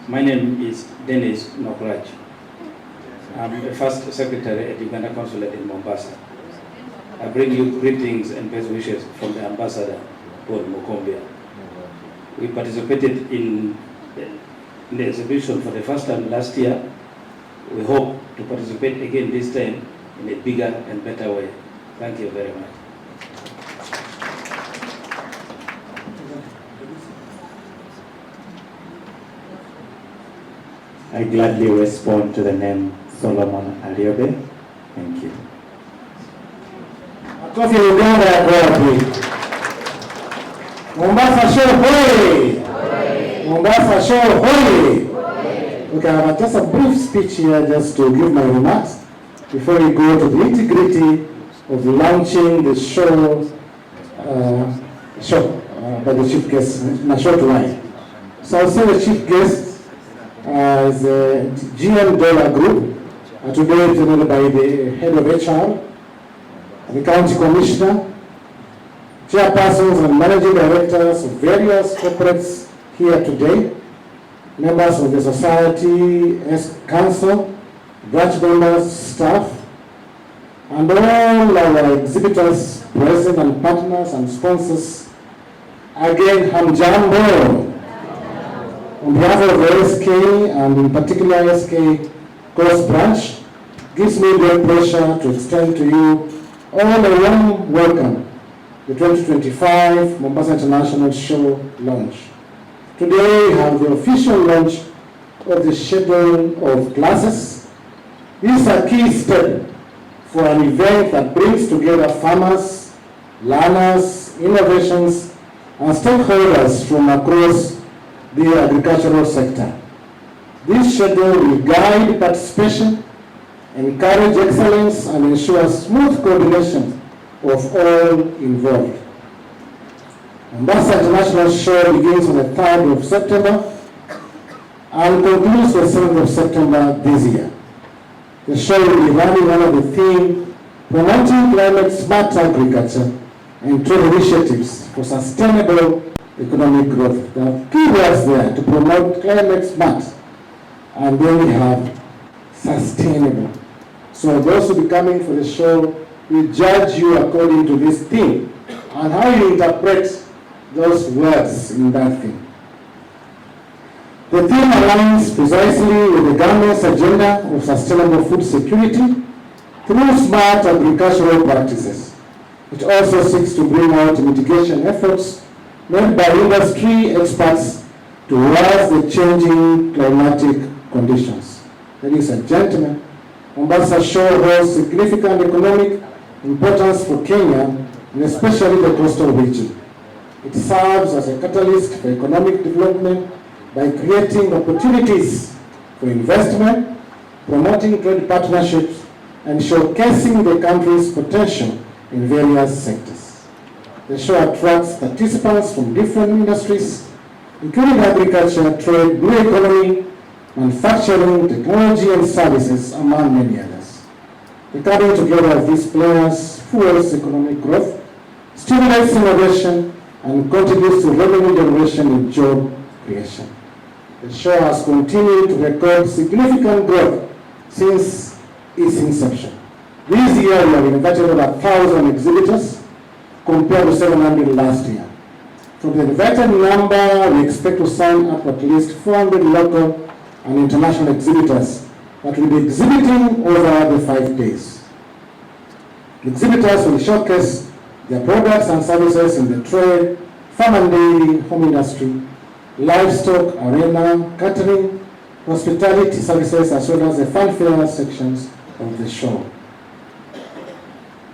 My name is Dennis Nokraj. I'm the first secretary at Uganda Consulate in Mombasa. I bring you greetings and best wishes from the ambassador, Paul Mukombia. We participated in the exhibition for the first time last year. We hope to participate again this time in a bigger and better way. Thank you very much. I gladly respond to the name Solomon Aliobe. Thank you. Makofi Uganda ya kwapi. Mombasa show hoye. Mombasa show hoye. Okay, I have just a brief speech here just to give my remarks before we go to the nitty-gritty of launching the show by the chief guest in a short while. So I'll say the chief guest is the GM Dollar Group, today represented by the head of HR, the county commissioner, chairpersons and managing directors of various corporates here today, members of the society, council, branch members, staff, and all our exhibitors, present and partners and sponsors. Again, hamjambo. On behalf of the SK, and in particular SK Coast Branch, gives me great pleasure to extend to you all a warm welcome to the 2025 Mombasa International Show launch. Today we have the official launch of the schedule of classes. This is a key step for an event that brings together farmers, learners, innovations, and stakeholders from across the agricultural sector. This schedule will guide participation, encourage excellence, and ensure smooth coordination of all involved. Mombasa International Show begins on the 3rd of September and concludes the 7th of September this year. The show will be running under the theme Promoting Climate Smart Agriculture and Trade Initiatives for Sustainable Economic Growth. There are keywords there to promote climate smart, and then we have sustainable. So those who will be coming for the show will judge you according to this theme and how you interpret those words in that theme. The theme aligns precisely with the government's agenda of sustainable food security through smart agricultural practices. It also seeks to bring out mitigation efforts led by industry experts towards the changing climatic conditions. Ladies and gentlemen, Mombasa Show holds significant economic importance for Kenya, and especially the coastal region. It serves as a catalyst for economic development by creating opportunities for investment, promoting trade partnerships, and showcasing the country's potential in various sectors. The show attracts participants from different industries, including agriculture, trade, blue economy, manufacturing, technology, and services, among many others. The coming together of these players fuels economic growth, stimulates innovation, and contributes to revenue generation and job creation. The show has continued to record significant growth since its inception. This year we have invited over 1,000 exhibitors compared to 700 last year. From the invited number, we expect to sign up at least 400 local and international exhibitors that will be exhibiting over the 5 days. The exhibitors will showcase their products and services in the trade, farm and dairy, home industry, livestock, arena, catering, hospitality services, as well as the fanfare sections of the show.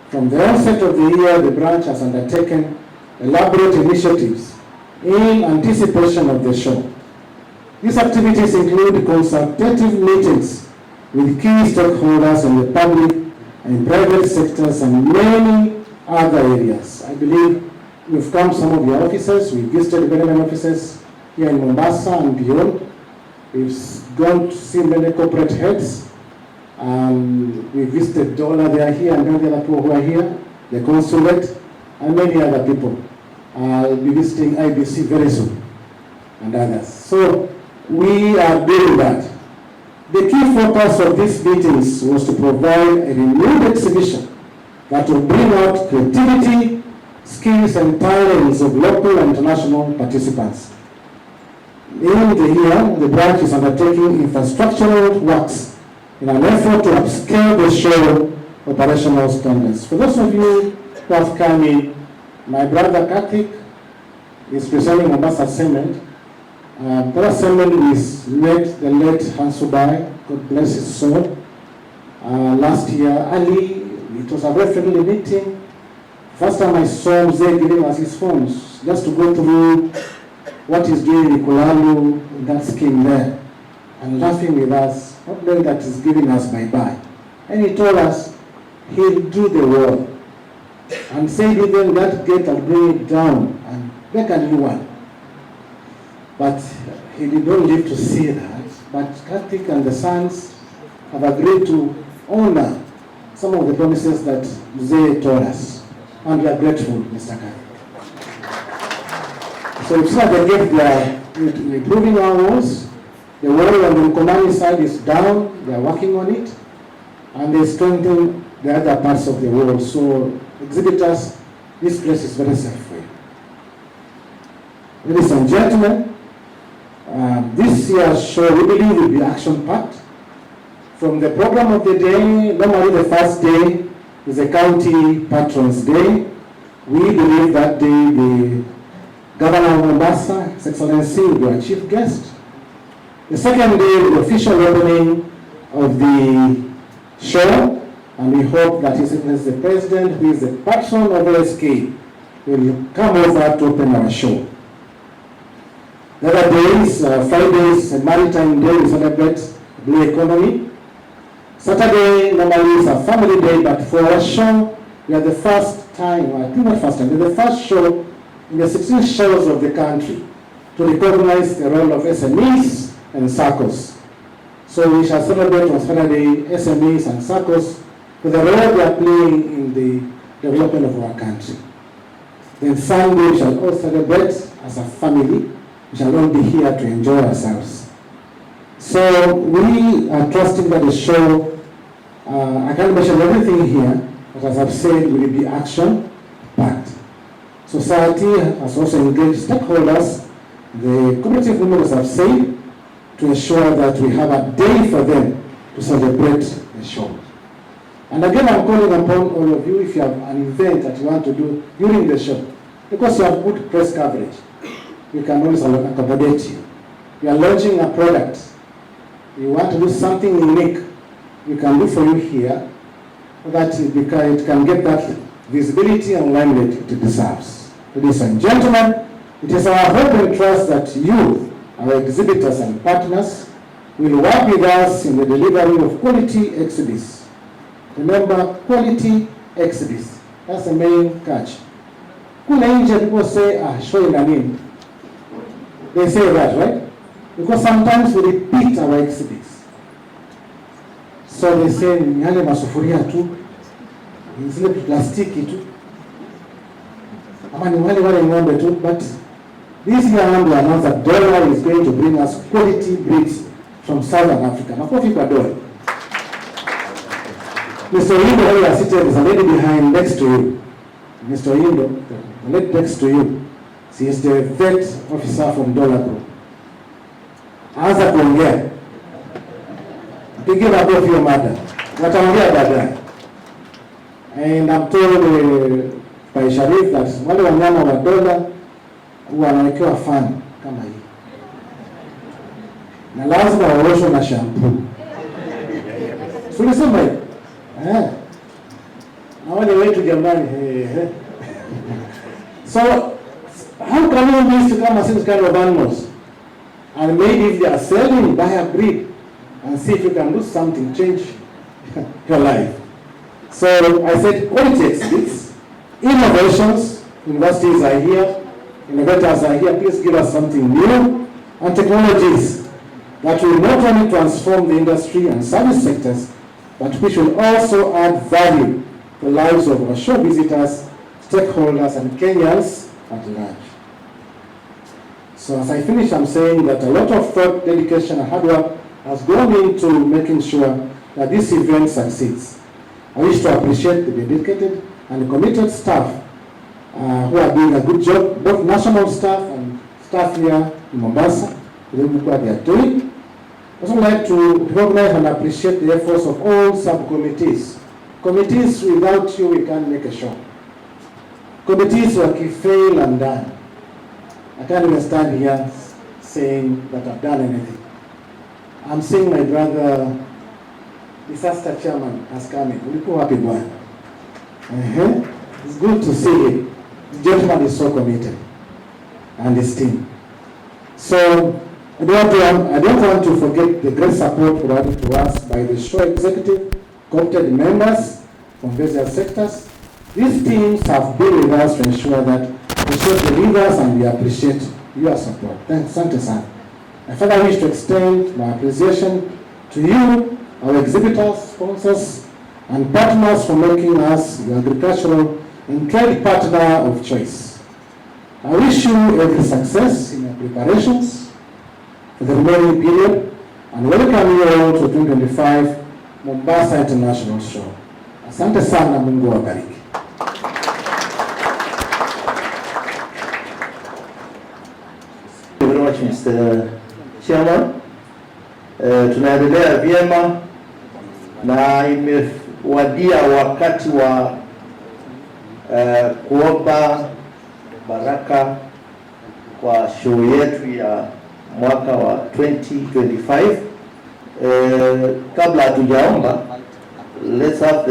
From the onset of the year, the branch has undertaken elaborate initiatives in anticipation of the show. These activities include consultative meetings with key stakeholders in the public and private sectors and many other areas. I believe we've come to some of your offices. We visited very many offices here in Mombasa and beyond. We've gone to see many corporate heads. We visited Dola, they are here, and many other people who are here, the consulate, and many other people. I'll be visiting IBC very soon, and others. So we are doing that. The key focus of these meetings was to provide a renewed exhibition that will bring out creativity, skills, and talents of local and international participants. In the year, the branch is undertaking infrastructural works in an effort to upscale the show operational standards. For those of you who have come in, my brother Karthik is presenting Mombasa Cement. That cement is met the late Hansubai, God bless his soul. Last year, early, it was a very friendly meeting. First time I saw Mzee giving us his phones, just to go through what he's doing in Kulalu, in that scheme there, and laughing with us, not knowing that he's giving us bye-bye. And he told us he'll do the work, and said even that gate will bring it down and make a new one. But he did not live to see that. But Karthik and the sons have agreed to honor some of the promises that Mzee told us. And we are grateful, Mr. Karthik. So it's not the gift they are improving our walls. The wall on the mkomani side is down, they are working on it. And they strengthen the other parts of the wall. So exhibitors, this place is very safe for you. Ladies and gentlemen, this year's show, we believe, will be action-packed. From the program of the day, normally the first day is a County Patrons Day. We believe that day the Governor of Mombasa, His Excellency, will be our chief guest. The second day, the official opening of the show, and we hope that His Excellency the President, who is the patron of LSK, will come over to open our show. The other days, Fridays, a maritime day, we celebrate blue economy. Saturday normally is a family day, but for our show, we are the first time, I think not first time, we're the first show in the 16 shows of the country to recognize the role of SMEs and SACCOs. So we shall celebrate on Saturday SMEs and SACCOs for the role they are playing in the development of our country. Then Sunday we shall all celebrate as a family. We shall all be here to enjoy ourselves. So we are trusting that the show, I can't mention everything here, but as I've said, will be action-packed. Society has also engaged stakeholders, the cooperative members have said, to ensure that we have a day for them to celebrate the show. And again, I'm calling upon all of you, if you have an event that you want to do during the show, because you have good press coverage, we can always accommodate you. You are launching a product. You want to do something unique, we can do for you here, so that it can get that visibility and limelight it deserves. Ladies and gentlemen, it is our hope and trust that you, our exhibitors and partners, will work with us in the delivery of quality exhibits. Remember, quality exhibits. That's the main catch. Kule nje people say, show ina nini? They say that, right? Because sometimes we repeat our exhibits. So they say, ni yale masufuria tu, ni zile plastiki tu, ama ni wale ng'ombe tu, but this year we announced that Dola is going to bring us quality breeds from Southern Africa. Makofi kwa Dola. Mr. Indo, where you are seated, is a lady behind next to you. Mr. Indo, the lady next to you. She is the vet officer from Dollar Group. Anza kuongea. Pigia makofi hiyo mada. Wataongea baadaye. And I'm told by Sharif that wale wanyama wa dola huwa wanawekewa fan kama hii. Na lazima waoshwe na shampoo. Tulisema hiyo. Na wale wetu jamani, So, how can you use to come and see this kind of animals? And maybe if they are selling, buy a breed and see if you can do something, change your life. So I said, what it takes is innovations. Universities are here, innovators are here. Please give us something new and technologies that will not only transform the industry and service sectors, but which will also add value to the lives of our show visitors, stakeholders, and Kenyans at large. So as I finish, I'm saying that a lot of thought, dedication, and hard work has gone into making sure that this event succeeds. I wish to appreciate the dedicated and committed staff who are doing a good job, both national staff and staff here in Mombasa, what they are doing. I also like to recognize and appreciate the efforts of all subcommittees. Committees, without you, we can't make a show. Committees were fail and done. I can't even stand here saying that I've done anything. I'm seeing my brother, disaster chairman, has come in. Ulikuwa wapi bwana? It's good to see him. The gentleman is so committed, and his team. So I don't want to forget the great support provided to us by the show executive, committed members from various sectors. These teams have been with us to ensure that the show delivers, and we appreciate your support. Thanks, Sante San. I further wish to extend my appreciation to you, our exhibitors, sponsors, and partners for making us the agricultural and trade partner of choice. I wish you every success in your preparations for the remaining period, and welcome you all to 2025 Mombasa International Show. Asante sana, Mungu wabariki. Thank you very much, Mr. Chairman. Tunaendelea vyema na imewadia wakati wa kuomba baraka kwa show yetu ya mwaka wa 2025. Kabla hatujaomba, let's have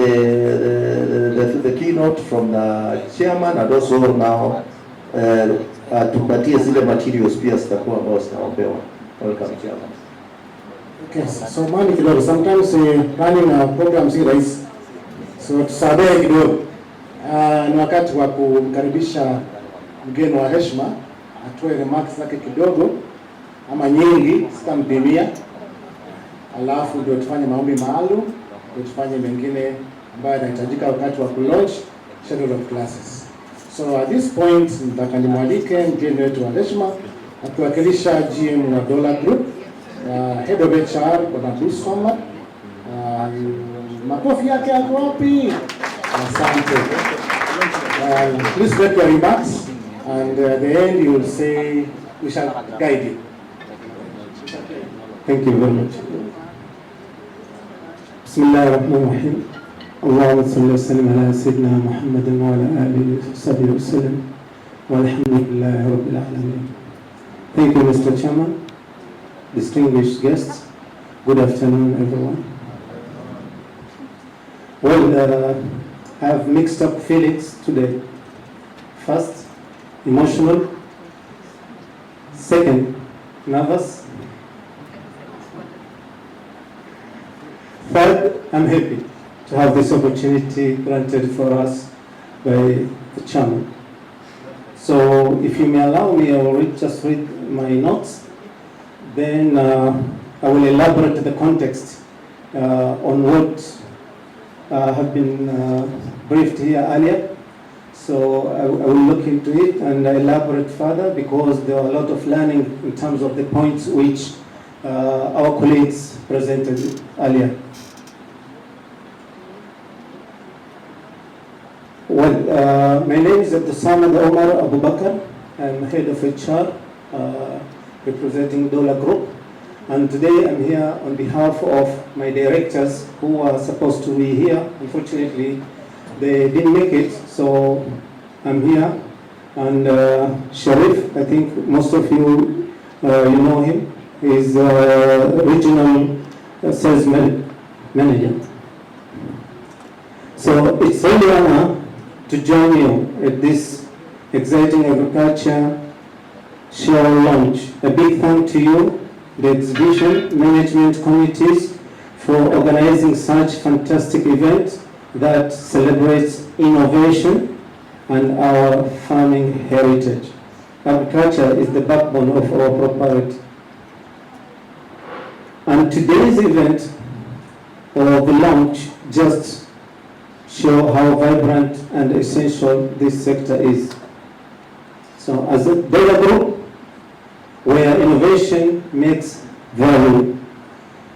the keynote from the chairman, and also now tupatie zile materials pia zitakuwa ambao zinaombewa. Welcome, chairman. Okay, so mani kidogo, sometimes running a program si rahisi, so tusamehe kidogo. Ni wakati wa kumkaribisha mgeni wa heshima atoe remarks zake kidogo ama nyingi, sitampimia, alafu ndio tufanye maombi maalum, ndio tufanye mengine ambayo yanahitajika wakati wa launch schedule of classes. So at this point nataka nimwalike mgeni wetu wa heshima akiwakilisha GM wa Dollar Group, Head of HR Bwana Bruce Homer. Makofi yake yako wapi? Asante. Please make your remarks, and at the end you will say, we shall guide you. Thank you very much. Bismillahirrahmanirrahim. Allahumma salli wa sallim ala Sayyidina Muhammadin wa ala alihi wa sahbihi wa sallam. Walhamdulillahi rabbil alamin. Thank you, Mr. Chairman, distinguished guests. Good afternoon, everyone. Well, I have mixed up feelings today. First, emotional. Second, nervous. Third, I'm happy to have this opportunity granted for us by the chairman. So if you may allow me, I will just read my notes. Then I will elaborate the context on what have been briefed here earlier. So I will look into it and elaborate further, because there are a lot of learning in terms of the points which our colleagues presented earlier. Well, my name is Abdul Samad Omar Abu Bakr. I'm head of HR representing Dola Group. And today I'm here on behalf of my directors who are supposed to be here. Unfortunately, they didn't make it, so I'm here. And Sharif, I think most of you, you know him. He's regional sales manager. So it's really an honor to join you at this exciting agriculture show launch. A big thank to you, the exhibition management committees, for organizing such fantastic event that celebrates innovation and our farming heritage. Agriculture is the backbone of our prosperity. And today's event, or the launch, just show how vibrant and essential this sector is. So as a Dola Group, where innovation makes value.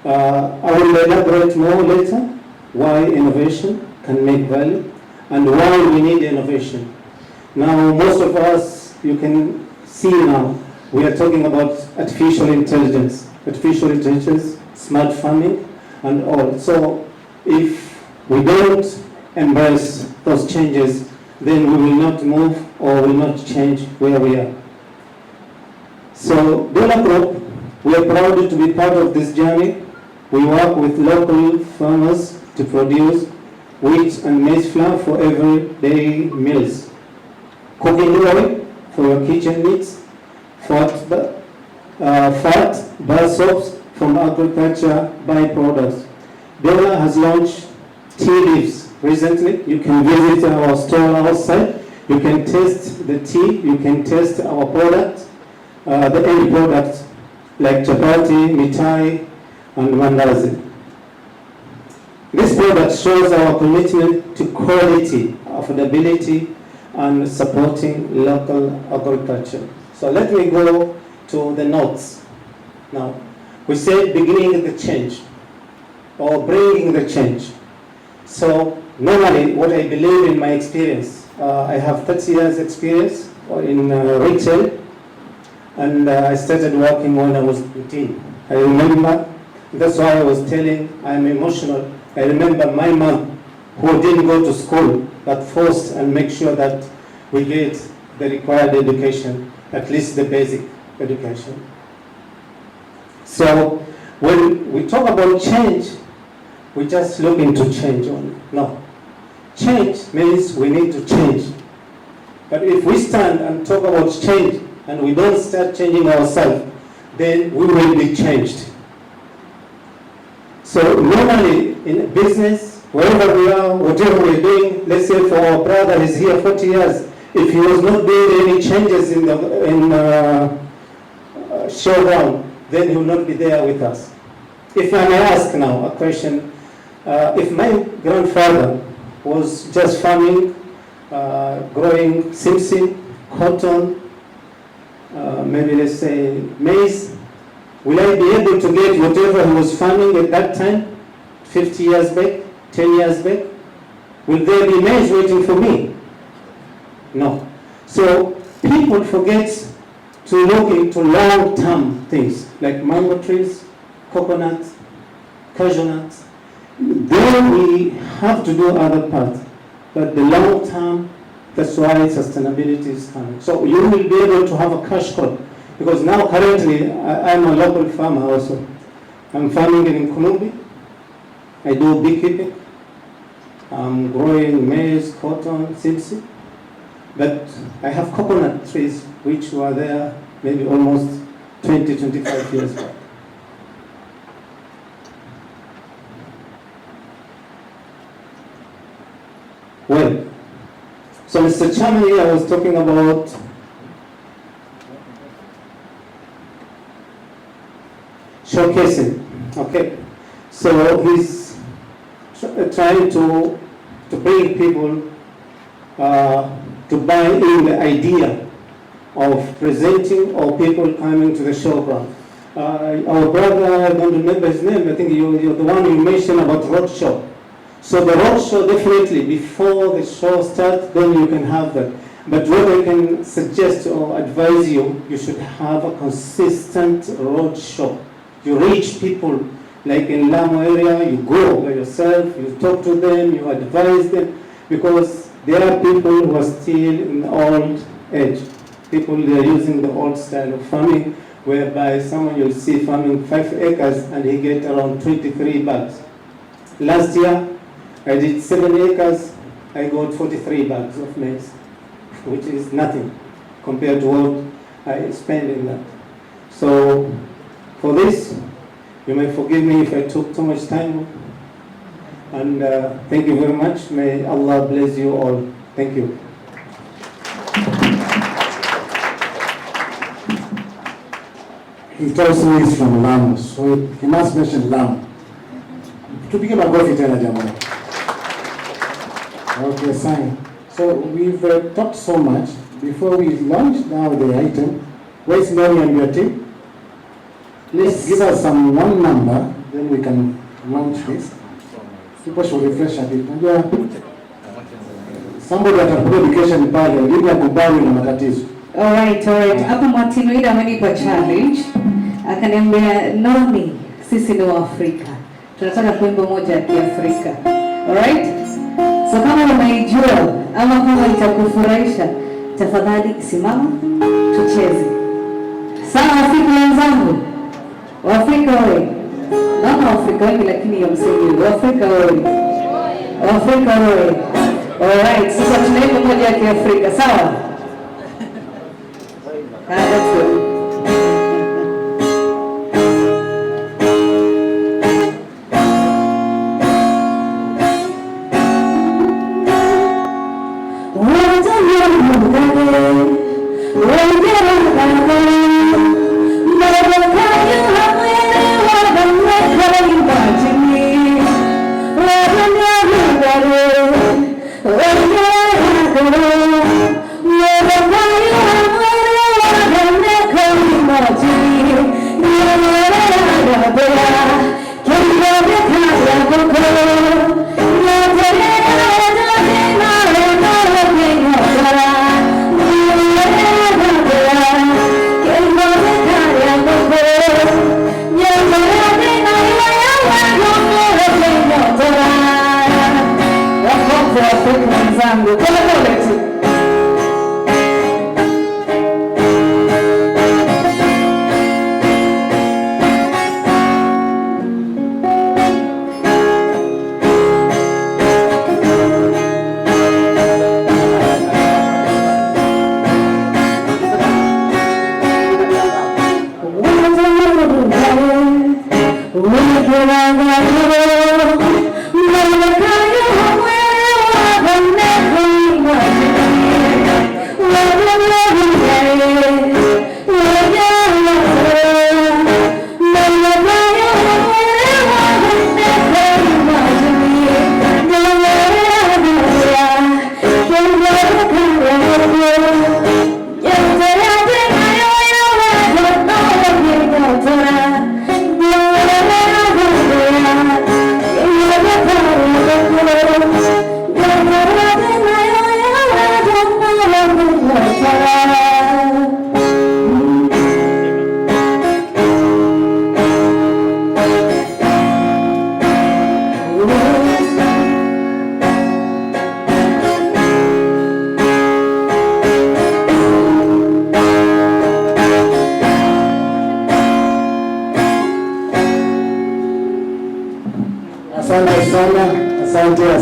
I will elaborate more later why innovation can make value and why we need innovation. Now, most of us, you can see now, we are talking about artificial intelligence, smart farming, and all. So if we don't embrace those changes, then we will not move or will not change where we are. So, Dola Group, we are proud to be part of this journey. We work with local farmers to produce wheat and maize flour for everyday meals, cooking oil for your kitchen needs, fat bar soaps from agriculture byproducts. Dola has launched tea leaves recently. You can visit our store outside. You can taste the tea. You can taste our product, the end products like chapati, mitai, and mandazi. This product shows our commitment to quality, affordability, and supporting local agriculture. So let me go to the notes. Now, we said beginning the change or bringing the change. So normally what I believe in my experience, I have 30 years experience in retail, and I started working when I was 18. I remember, that's why I was telling, I'm emotional. I remember my mom, who didn't go to school, but forced and make sure that we get the required education, at least the basic education. So when we talk about change, we just look into change only. No. Change means we need to change. But if we stand and talk about change and we don't start changing ourselves, then we will be changed. So normally in business, wherever we are, whatever we're doing, let's say for our brother, he's here 40 years. If he was not doing any changes in showground, then he will not be there with us. If I may ask now a question, if my grandfather was just farming, growing simsim, cotton, maybe let's say maize, will I be able to get whatever he was farming at that time, 50 years back, 10 years back? Will there be maize waiting for me? No. So people forget to look into long-term things like mango trees, coconuts, cashew nuts. Then we have to do other parts. But the long-term, that's why sustainability is coming. So you will be able to have a cash crop. Because now currently, I'm a local farmer also. I'm farming in Nkumbi. I do beekeeping. I'm growing maize, cotton, simsim. But I have coconut trees which were there maybe almost 20, 25 years back. Well, so Mr. Chairman here was talking about showcasing. Okay, so he's trying to bring people to buy in the idea of presenting or people coming to the showground. Our brother, I don't remember his name, I think you're the one you mentioned about roadshow. So the roadshow, definitely, before the show starts, then you can have that. But what I can suggest or advise you, you should have a consistent road show. You reach people, like in Lamu area, you go by yourself, you talk to them, you advise them, because there are people who are still in the old age. People, they are using the old style of farming, whereby someone you'll see farming 5 acres and he get around 23 bags. Last year, I did 7 acres, I got 43 bags of maize, which is nothing compared to what I spend in that. So, for this, you may forgive me if I took too much time. And thank you very much. May Allah bless you all. Thank you. He tells me he's from Lamu, so he must mention Lamu. Tupige makofi tena jamani. Okay, fine. So we've talked so much. Before we launch now the item, where's Noni and your team? Please give us one number, then we can launch this. People should refresh a bit. Somebody atapata education pale, ili akubali na matatizo. Alright. Hapo Martinoid amenipa challenge. Akaniambia Noni, sisi ni Waafrika. Tunataka kuimba moja ya Kiafrika. Alright? So kama unaijua ama kama itakufurahisha, tafadhali simama tucheze. Sawa Afrika wenzangu? Waafrika wewe. Naona Waafrika wengi lakini ya msingi. Waafrika wewe. Waafrika wewe. Alright, sasa tunaimba moja ya Kiafrika, sawa? Let's go.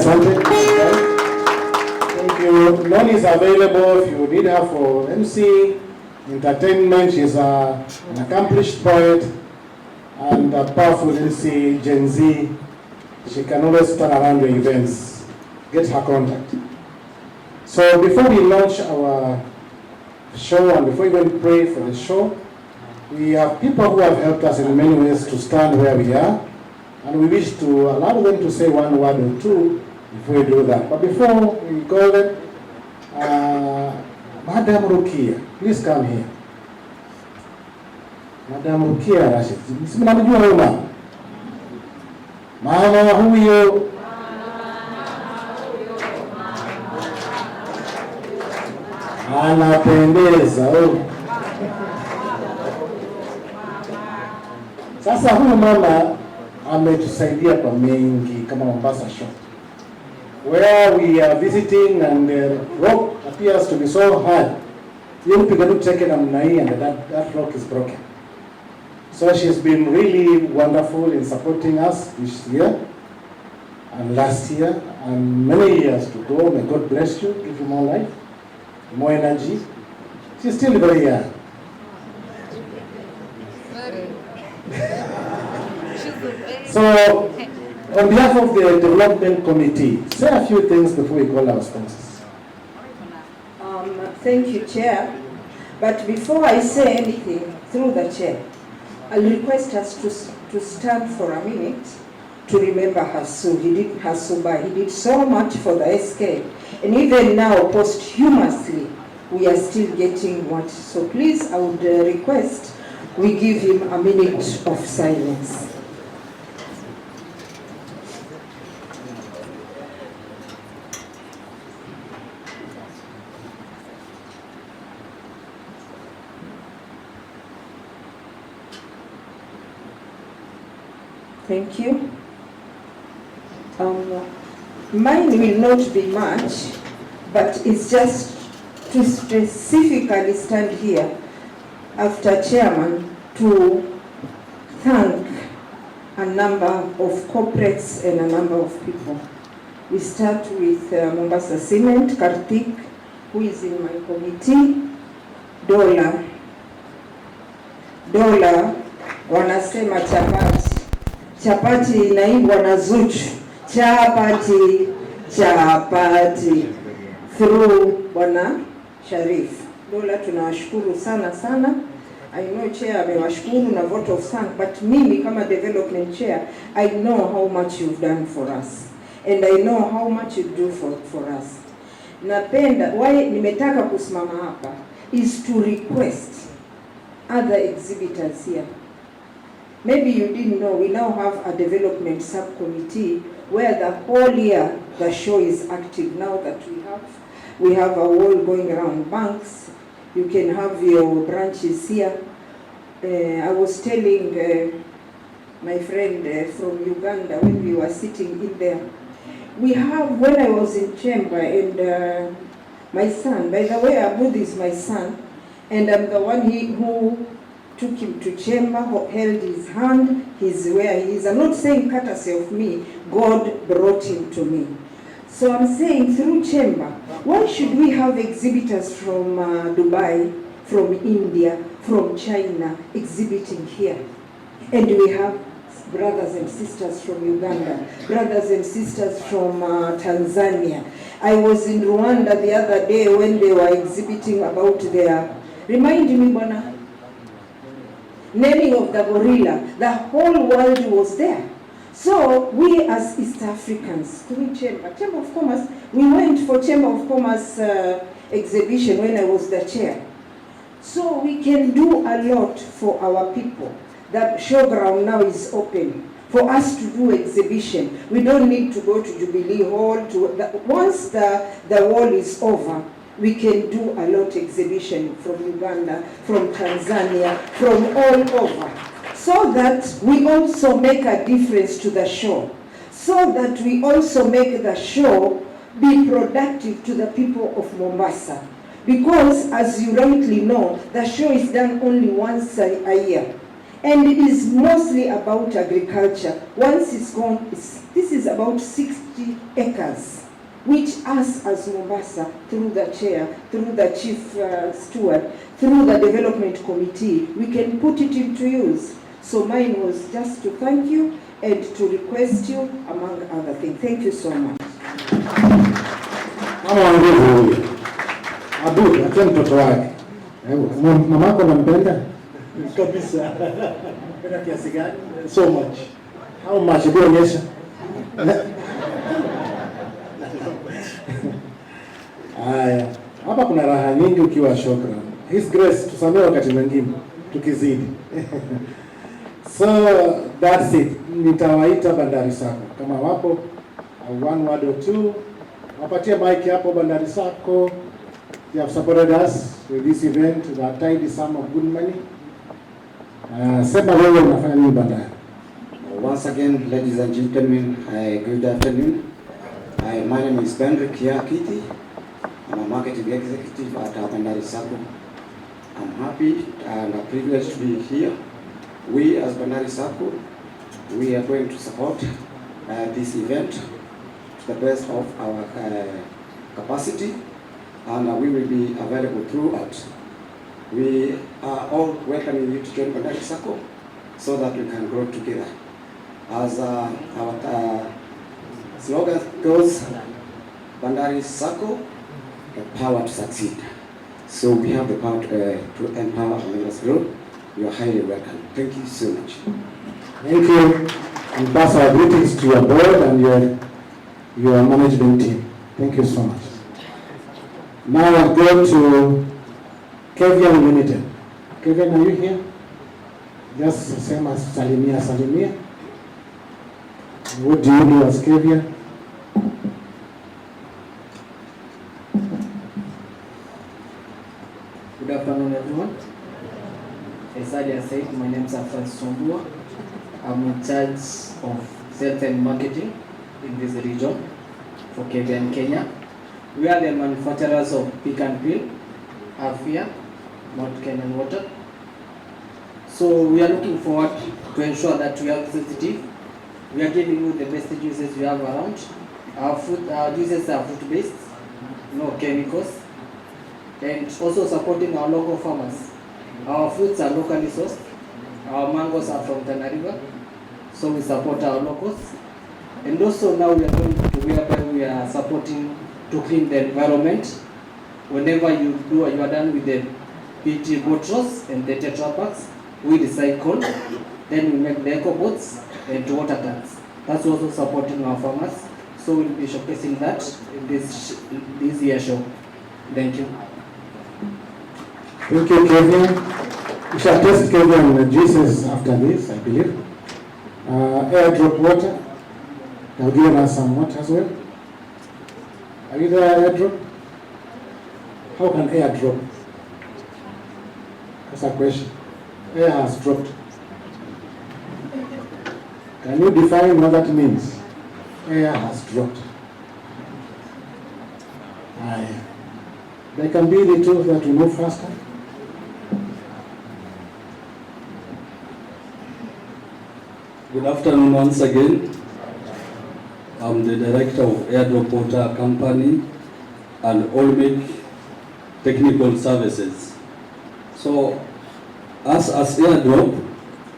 Asante. Thank you. Noni is available if you need her for MC, entertainment. She's an accomplished poet and a powerful MC, Gen Z. She can always turn around your events. Get her contact. So before we launch our show and before we even pray for the show, we have people who have helped us in many ways to stand where we are. And we wish to allow them to say one word or two before we do that. But before we go there, Madam Rukia, please come here. Madam Rukia Rashid. Mnamjua huyo mama? Mama huyo. Anapendeza. Sasa huyu mama ametusaidia kwa mengi kama Mombasa Shop, where we are visiting and the rock appears to be so hard. You can check it and that rock is broken. So she's been really wonderful in supporting us this year and last year and many years to go. May God bless you, give you more life, more energy. She's still very young. So, on behalf of the development committee, say a few things before we call our sponsors. Thank you, Chair. But before I say anything through the Chair, I'll request us to stand for a minute to remember Hasu. He did so much for the SK. And even now, posthumously, we are still getting what. So please, I would request we give him a minute of silence. Thank you. Mine will not be much, but it's just to specifically stand here after Chairman to thank a number of corporates and a number of people. We start with Mombasa Cement, Kartik, who is in my committee, Dola, wanasema chapati inaibwa na Zuchu, chapati through Bwana Sharif. Dola tunawashukuru sana. I know Chair amewashukuru na vote of thanks, but mimi kama development chair, I know how much you've done for us and I know how much you do for us. Napenda why nimetaka kusimama hapa is to request other exhibitors here. Maybe you didn't know, we now have a development subcommittee where the whole year the show is active. Now that we have a wall going around banks, you can have your branches here. I was telling my friend from Uganda when we were sitting in there, we have, when I was in chamber and my son, by the way, Abud is my son, and I'm the one who took him to chamber, held his hand, he's where he is. I'm not saying courtesy of me, God brought him to me. So I'm saying through chamber, why should we have exhibitors from Dubai, from India, from China exhibiting here? And we have brothers and sisters from Uganda, brothers and sisters from Tanzania. I was in Rwanda the other day when they were exhibiting about their, remind me, Bwana, naming of the gorilla. The whole world was there. So we as East Africans, through Chamber of Commerce, we went for Chamber of Commerce exhibition when I was the chair. So we can do a lot for our people. The showground now is open for us to do exhibition. We don't need to go to Jubilee Hall. Once the wall is over, we can do a lot exhibition from Uganda, from Tanzania, from all over, so that we also make a difference to the show, so that we also make the show be productive to the people of Mombasa. Because, as you rightly know, the show is done only once a year. And it is mostly about agriculture. Once it's gone, this is about 60 acres, which us as Mombasa, through the chair, through the chief steward, through the development committee, we can put it into use. So mine was just to thank you and to request you, among other things. Thank you so much. Abu, acha mtoto wake. Mamako anampenda? Kabisa. Mpenda kiasi gani? So much. How much? Hebu onyesha. Haya, hapa kuna raha nyingi ukiwa showground. His Grace, tusamee wakati mwingine tukizidi. So that's it. Nitawaita Bandari Sacco kama wapo, one word or two. Wapatie mic hapo Bandari Sacco. They have supported us with this event. They have tied the sum of good money. Sema wewe unafanya nini baadaye? Once again, ladies and gentlemen, good afternoon. My name is Ben Kiakiti. I'm a marketing executive at Bandari Sacco. I'm happy and privileged to be here. We as Bandari Sacco, we are going to support this event to the best of our capacity, and we will be available throughout. We are all welcoming you to join Bandari Sacco so that we can grow together. As our slogan goes, Bandari Sacco, the power to succeed. So we have the power to empower our members grow. You are highly welcome. Thank you so much. Thank you. And pass our greetings to your board and your management team. Thank you so much. Now I'll go to Kevian Limited. Kevian, are you here? Just same as Salimia. What do you do as Kevian? Good afternoon, everyone. As earlier said, my name is Francis Sombua. I'm in charge of sales and marketing in this region for KVN Kenya. We are the manufacturers of Pick and Peel, Afia, Mount Kenyan Water. So we are looking forward to ensure that we are sensitive. We are giving you the best juices we have around. Our juices are fruit-based, no chemicals, and also supporting our local farmers. Our fruits are locally sourced. Our mangoes are from Tana River, so we support our locals. And also now we are going to whereby we are supporting to clean the environment. Whenever you are done with the PET bottles and the Tetra Packs, we recycle. Then we make the eco boats and water tanks. That's also supporting our farmers. So we'll be showcasing that in this year show. Thank you. Thank you, Kevin. We shall test Kevin juices after this, I believe. Airdrop water. They've given us some water as well. Are you there, airdrop? How can air drop? That's a question. Air has dropped. Can you define what that means? Air has dropped. Aye. There can be the tools that will move faster. Good afternoon once again. I'm the director of Airdrop Water Company and Olmec Technical Services. So, as Airdrop,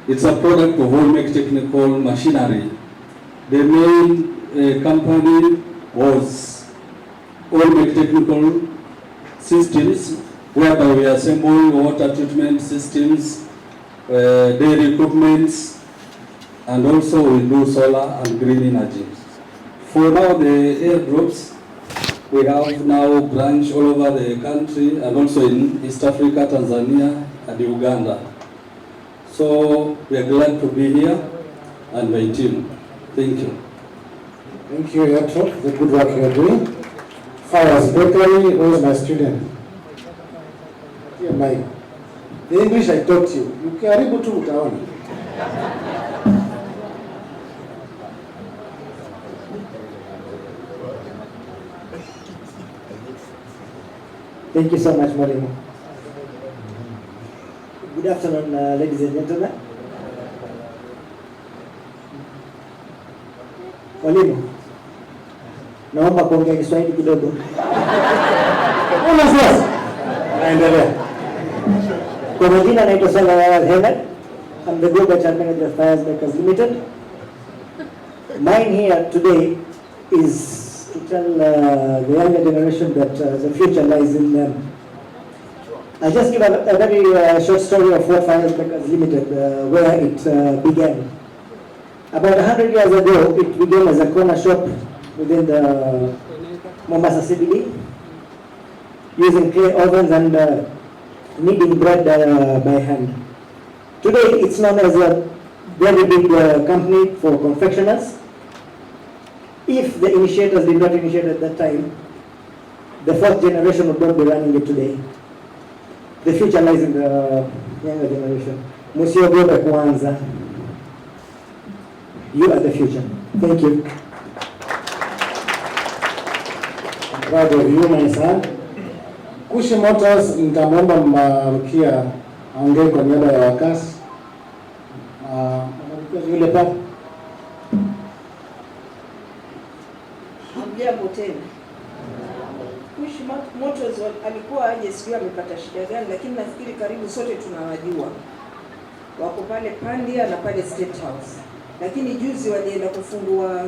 it's a product of Olmec Technical Machinery. The main company was Olmec Technical Systems, whereby we assemble water treatment systems, dairy equipments, and also we do solar and green energy. For now, the airdrops, we have now branch all over the country and also in East Africa, Tanzania, and Uganda. So we are glad to be here and my team. Thank you. Thank you, Yato, the good work you are doing. Fires Bakery, who is my student? Here, Mike. The English I taught you, you are able to utaona. Thank you so much, Mwalimu. Good afternoon, ladies and gentlemen. Mwalimu, naomba kuongea Kiswahili kidogo. Naendelea. Kwa majina naitwa Salawat Ahmed. I'm the Global Channel Manager of Fires Bakers Limited. Mine here today is to tell the younger generation that the future lies in them. I'll just give a very short story of what Fires Bakers Limited, where it began. About 100 years ago, it began as a corner shop within the Mombasa CBD, using clay ovens and kneading bread by hand. Today, it's known as a very big company for confectioners. If the initiators did not initiate at that time, the fourth generation would not be running it today. The future lies in the younger generation. Musiogope kuanza. You are the future. Thank you. I'm proud of you, my son. Kushi Motors, nitamwomba Marukia aongee kwa niaba ya wakasi. Marukia yule pale. Hamjambo tena. Kushi Motors alikuwa aje, sijui amepata shida gani, lakini nafikiri karibu sote tunawajua. Wako pale Pandia na pale State House. Lakini juzi walienda kufungua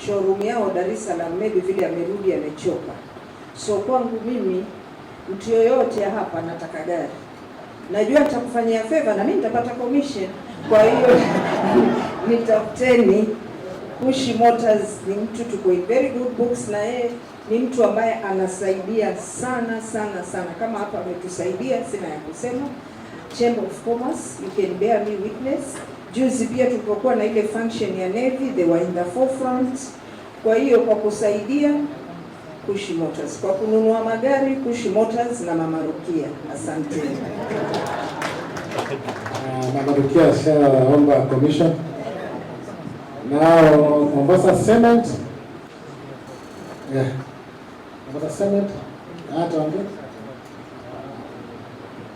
showroom yao Dar es Salaam, maybe vile amerudi amechoka. So kwangu mimi, mtu yoyote hapa nataka gari. Najua nitakufanyia favor na mimi nitapata commission. Kwa hiyo nitafuteni. Kushi Motors ni mtu tuko in very good books na yeye ni mtu ambaye anasaidia sana sana sana. Kama hapa ametusaidia, sina ya kusema. Chamber of Commerce, you can bear me witness. Juzi pia tulipokuwa na ile function ya Navy, they were in the forefront. Kwa hiyo kwa kusaidia Kushi Motors, kwa kununua magari Kushi Motors na Mama Rukia. Asante. Mama Rukia shaomba commission. Now Mombasa Cement. Yeah. Mombasa Cement. Hata ongea.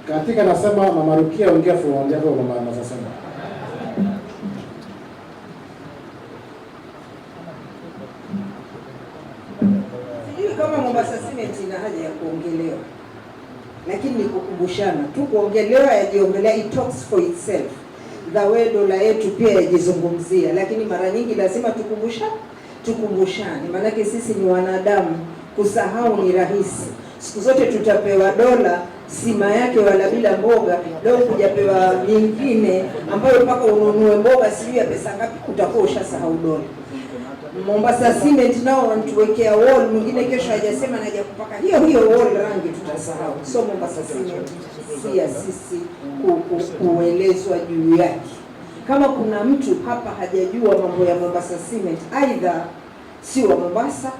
Katika nasema Mama Rukia ongea kwa Mombasa Cement. Kama Mombasa Cement ina haja ya kuongelewa, lakini ni kukumbushana tu, kuongelewa yajiongelea, it talks for itself. The way dola yetu pia yajizungumzia, lakini mara nyingi lazima tukumbushane, maanake sisi ni wanadamu, kusahau ni rahisi. Siku zote tutapewa dola sima yake wala bila mboga, leo kujapewa nyingine ambayo mpaka ununue mboga sijui ya pesa ngapi, utakuwa ushasahau dola. Mombasa Cement nao wanatuwekea wall, mwingine kesho hajasema naja kupaka hiyo wall rangi, tutasahau. So Mombasa Cement si ya sisi kuelezwa juu yake. Kama kuna mtu hapa hajajua mambo ya Mombasa Cement, aidha si wa Mombasa,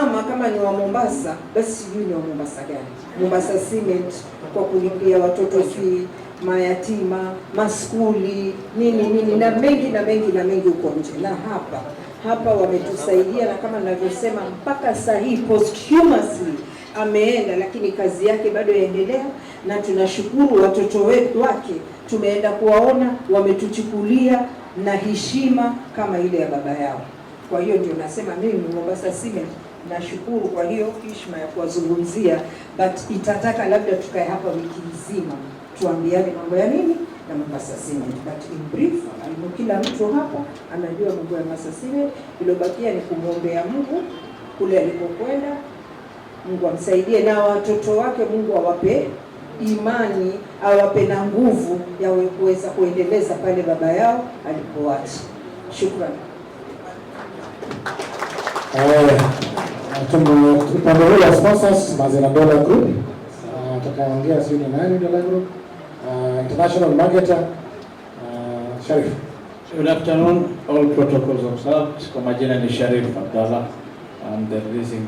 ama kama ni wa Mombasa basi sijui ni wa Mombasa gani. Mombasa Cement kwa kulipia watoto fee, mayatima, maskuli, nini na mengi huko nje. Na hapa wametusaidia, na kama ninavyosema mpaka saa hii posthumously ameenda, lakini kazi yake bado yaendelea, na tunashukuru watoto wetu wake tumeenda kuwaona, wametuchukulia na heshima kama ile ya baba yao. Kwa hiyo ndio nasema mimi Mombasa Cement nashukuru kwa hiyo heshima ya kuwazungumzia, but itataka labda tukae hapa wiki nzima tuambiane mambo ya nini na Mombasa Cement, but in brief, kila mtu hapa anajua mambo ya Mombasa Cement. Ilobakia ni kumwombea Mungu kule alipokwenda, Mungu amsaidie na watoto wake, Mungu awape imani, awape na nguvu ya kuweza kuendeleza pale baba yao alipoacha. Shukrani. Upande huu wa sponsors, Mazina Dollar Group. Tutakaongea sio ni nani Dollar Group. International marketer, Sharif. Good afternoon, all protocols observed. Kwa majina ni Sharif Abdallah. I'm the releasing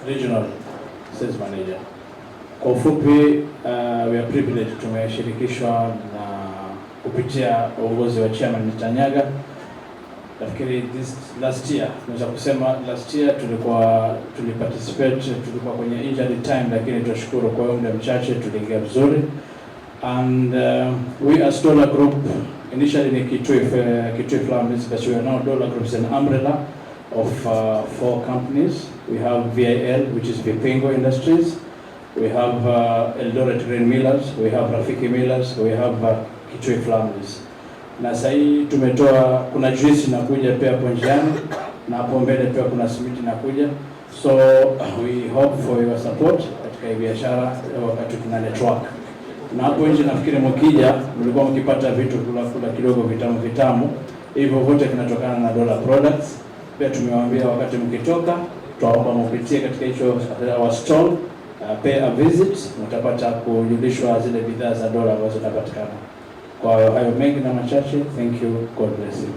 regional sales manager. Kwa ufupi, we are privileged tumeshirikishwa na kupitia uongozi wa Chairman Mtanyaga. Nafikiri last year, tunaweza kusema last year tulikuwa kwenye injury time, lakini tunashukuru kwa muda mchache tuliingia vizuri. And we as Dollar Group, initially ni Kitui Farms, but we are now Dollar Group is an umbrella of 4 companies. We have VIL, which is Vipingo Industries. We have Eldoret Grain Millers, we have Rafiki Millers, we have Kitui Farms. Na sasa tumetoa, kuna juice inakuja pia hapo njiani, na hapo mbele pia kuna simiti inakuja. So we hope for your support katika biashara wakati tuna network. Na hapo nje nafikiri mkija mlikuwa mkipata vitu kula kidogo vitamu. Hivyo vote vinatokana na Dollar Products. Pia tumewaambia wakati mkitoka tuwaomba mpitie katika hicho our stall, pay a visit, mtapata kujulishwa zile bidhaa za Dollar ambazo zinapatikana. Kwa hayo mengi na machache, thank you, God bless you.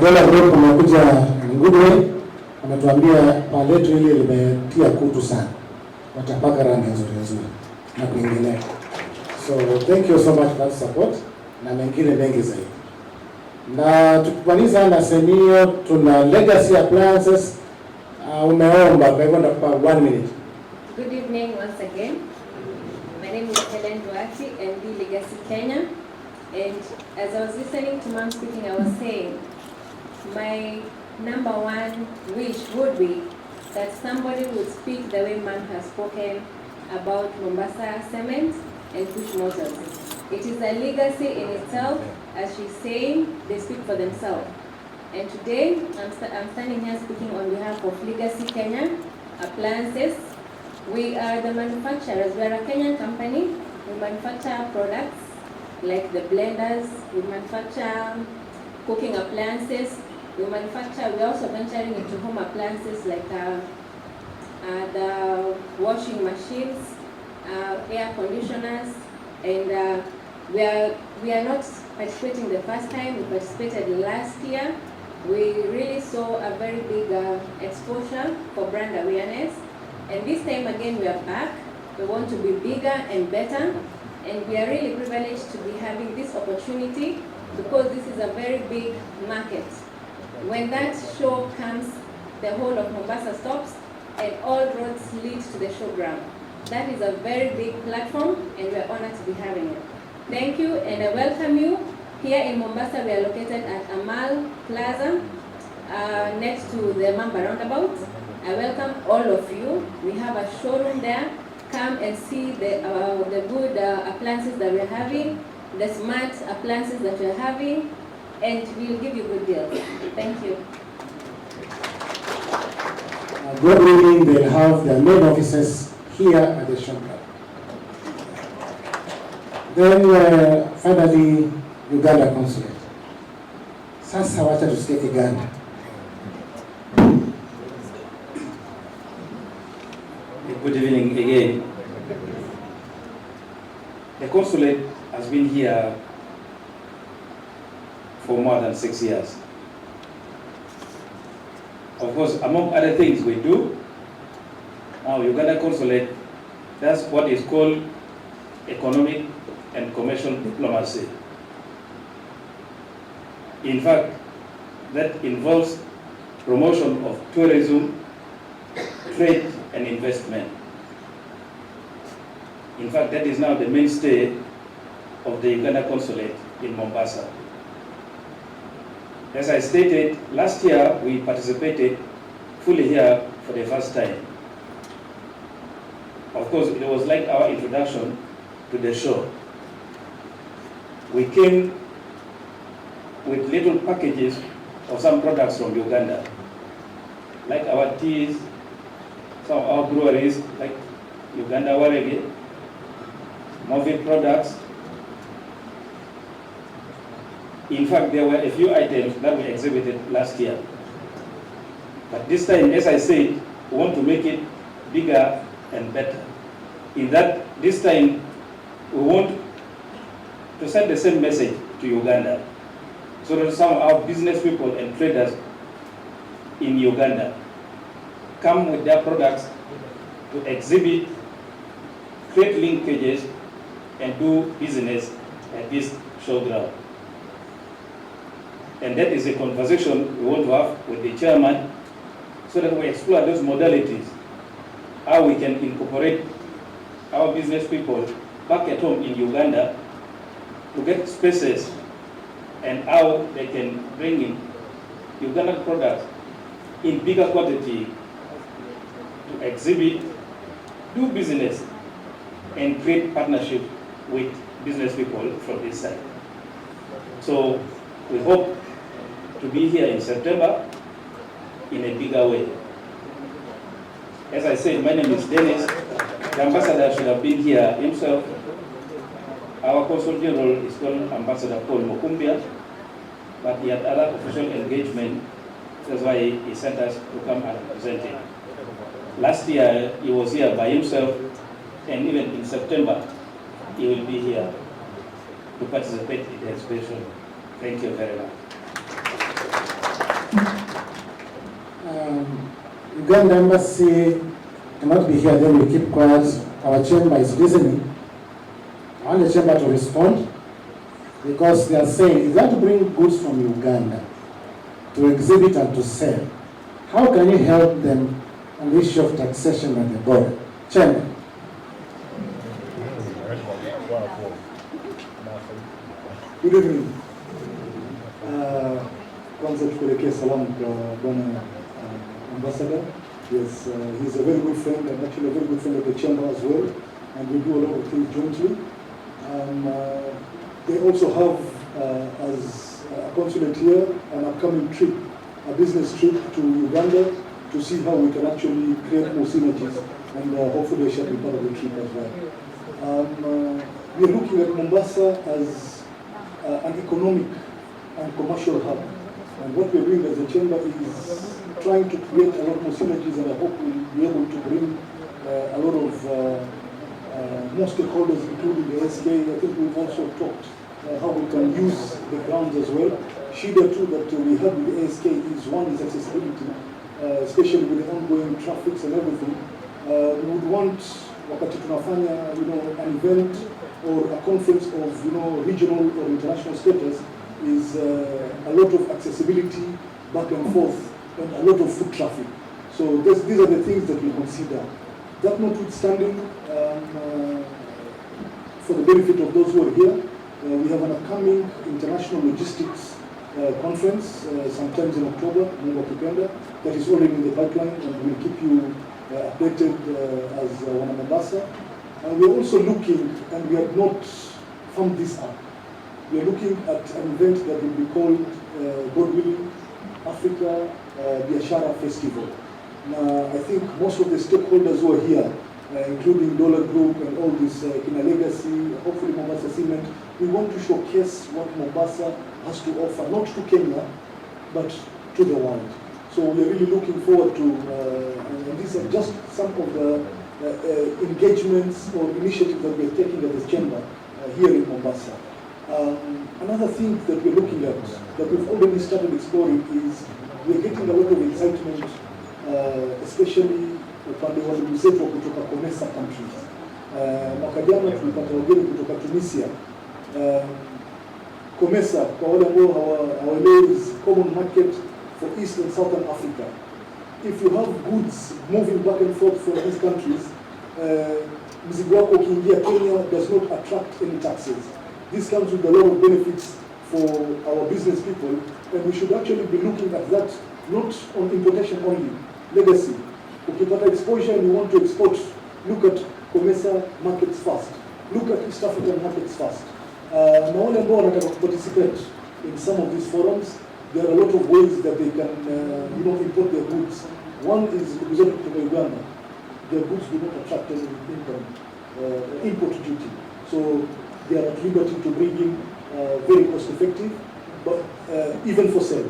Dollar Group umekuja in good way. Wametuambia paa letu hili limetia kutu sana, watapaka rangi nzuri na kuinginea. So thank you so much for that support na mengine mengi zaidi. Na tukimaliza na senio, tuna legacy appliances. Umeomba, kwa hivyo ndakupa 1 minute. Good evening once again. My name is Helen Duati, MD Legacy Kenya. And as I was listening to Mom speaking, I was saying, my number one wish would be that somebody would speak the way Mom has spoken about Mombasa cement and push motors. It is a legacy in itself. As she's saying, they speak for themselves. And today, I'm standing here speaking on behalf of Legacy Kenya Appliances. We are the manufacturers. We are a Kenyan company. We manufacture products like the blenders. We manufacture cooking appliances. We're also venturing into home appliances like the washing machines, air conditioners, and we are not participating the first time. We participated last year. We really saw a very big exposure for brand awareness, and this time again we are back. We want to be bigger and better, and we are really privileged to be having this opportunity because this is a very big market. When that show comes, the whole of Mombasa stops and all roads lead to the showground. That is a very big platform, and we are honored to be having it. Thank you, and I welcome you. Here in Mombasa, we are located at Amal Plaza, next to the Mamba Roundabout. I welcome all of you. We have a showroom there. Come and see the good appliances that we're having, the smart appliances that we're having, and we'll give you good deals. Thank you. God willing, they'll have their main offices here at the showground. Then finally, Uganda consulate. Sasa wacha tusikie Uganda. Good evening again. The consulate has been here for more than 6 years. Of course, among other things we do, now Uganda Consulate does what is called economic and commercial diplomacy. In fact, that involves promotion of tourism, trade and investment. In fact, that is now the mainstay of the Uganda Consulate in Mombasa. As I stated, last year we participated fully here for the first time. Of course, it was like our introduction to the show. We came with little packages of some products from Uganda, like our teas, some of our breweries, like Uganda Warege, movie products. In fact, there were a few items that we exhibited last year. But this time, as I said, we want to make it bigger and better. In that, this time, we want to send the same message to Uganda, so that some of our business people and traders in Uganda come with their products to exhibit, create linkages, and do business at this showground. And that is a conversation we want to have with the chairman, so that we explore those modalities, how we can incorporate our business people back at home in Uganda to get spaces, and how they can bring in Ugandan products in bigger quantity to exhibit, do business, and create partnership with business people from this side. So we hope to be here in September in a bigger way. As I said, my name is Dennis. The ambassador should have been here himself. Our Consul General is called Ambassador Paul Mukumbia, but he had other official engagement. That's why he sent us to come and represent him. Last year, he was here by himself, and even in September, he will be here to participate in the exhibition. Thank you very much. Uganda Embassy cannot be here, then we keep quiet. Our chamber is listening. I want the chamber to respond because they are saying, if they have to bring goods from Uganda to exhibit and to sell, how can you help them on the issue of taxation at the border? Chamber. Good evening. Kwanza tupelekee salamu kwa Bwana Ambassador. Yes, he's a very good friend and actually a very good friend of the chamber as well, and we do a lot of things jointly. They also have, as a consulate here, an upcoming trip, a business trip to Uganda to see how we can actually create more synergies, and hopefully they shall be part of the trip as well. We are looking at Mombasa as an economic and commercial hub. And what we're doing as a chamber is trying to create a lot more synergies, and I hope we'll be able to bring a lot of more stakeholders, including the SK. I think we've also talked how we can use the grounds as well. Shida too that we have with the ASK is one is accessibility, especially with the ongoing traffics and everything. We would want, wakati tunafanya, an event or a conference of, regional or international status, is a lot of accessibility back and forth and a lot of foot traffic. So these are the things that we consider. That notwithstanding, for the benefit of those who are here, we have an upcoming international logistics conference sometimes in October, Mungu akipenda, that is already in the pipeline, and we'll keep you updated as Wana Mombasa. And we're also looking, and we have not found this up, we are looking at an event that will be called, God willing, Africa Biashara Festival. Now, I think most of the stakeholders who are here, including Dollar Group and all this Kina Legacy, hopefully Mombasa Cement, we want to showcase what Mombasa has to offer, not to Kenya, but to the world. So we are really looking forward to, and these are just some of the engagements or initiatives that we're taking at the chamber here in Mombasa. Another thing that we're looking at, that we've already started exploring, is we're getting a lot of excitement, especially upande wa ndugu zetu kutoka COMESA countries. Mwaka jana tulipata wageni kutoka Tunisia. COMESA, kwa wale ambao hawaelewi, is common market for East and Southern Africa. If you have goods moving back and forth from these countries, mzigo wako ukiingia Kenya does not attract any taxes. This comes with a lot of benefits for our business people, and we should actually be looking at that, not on importation only. Legacy. Ukipata exposure and you want to export, look at COMESA markets first. Look at East African markets first. Na wale ambao wanataka participate in some of these forums, there are a lot of ways that they can import their goods. One is represented to Uganda. Their goods do not attract any import duty. So they are at liberty to bring in very cost effective, but even for sale.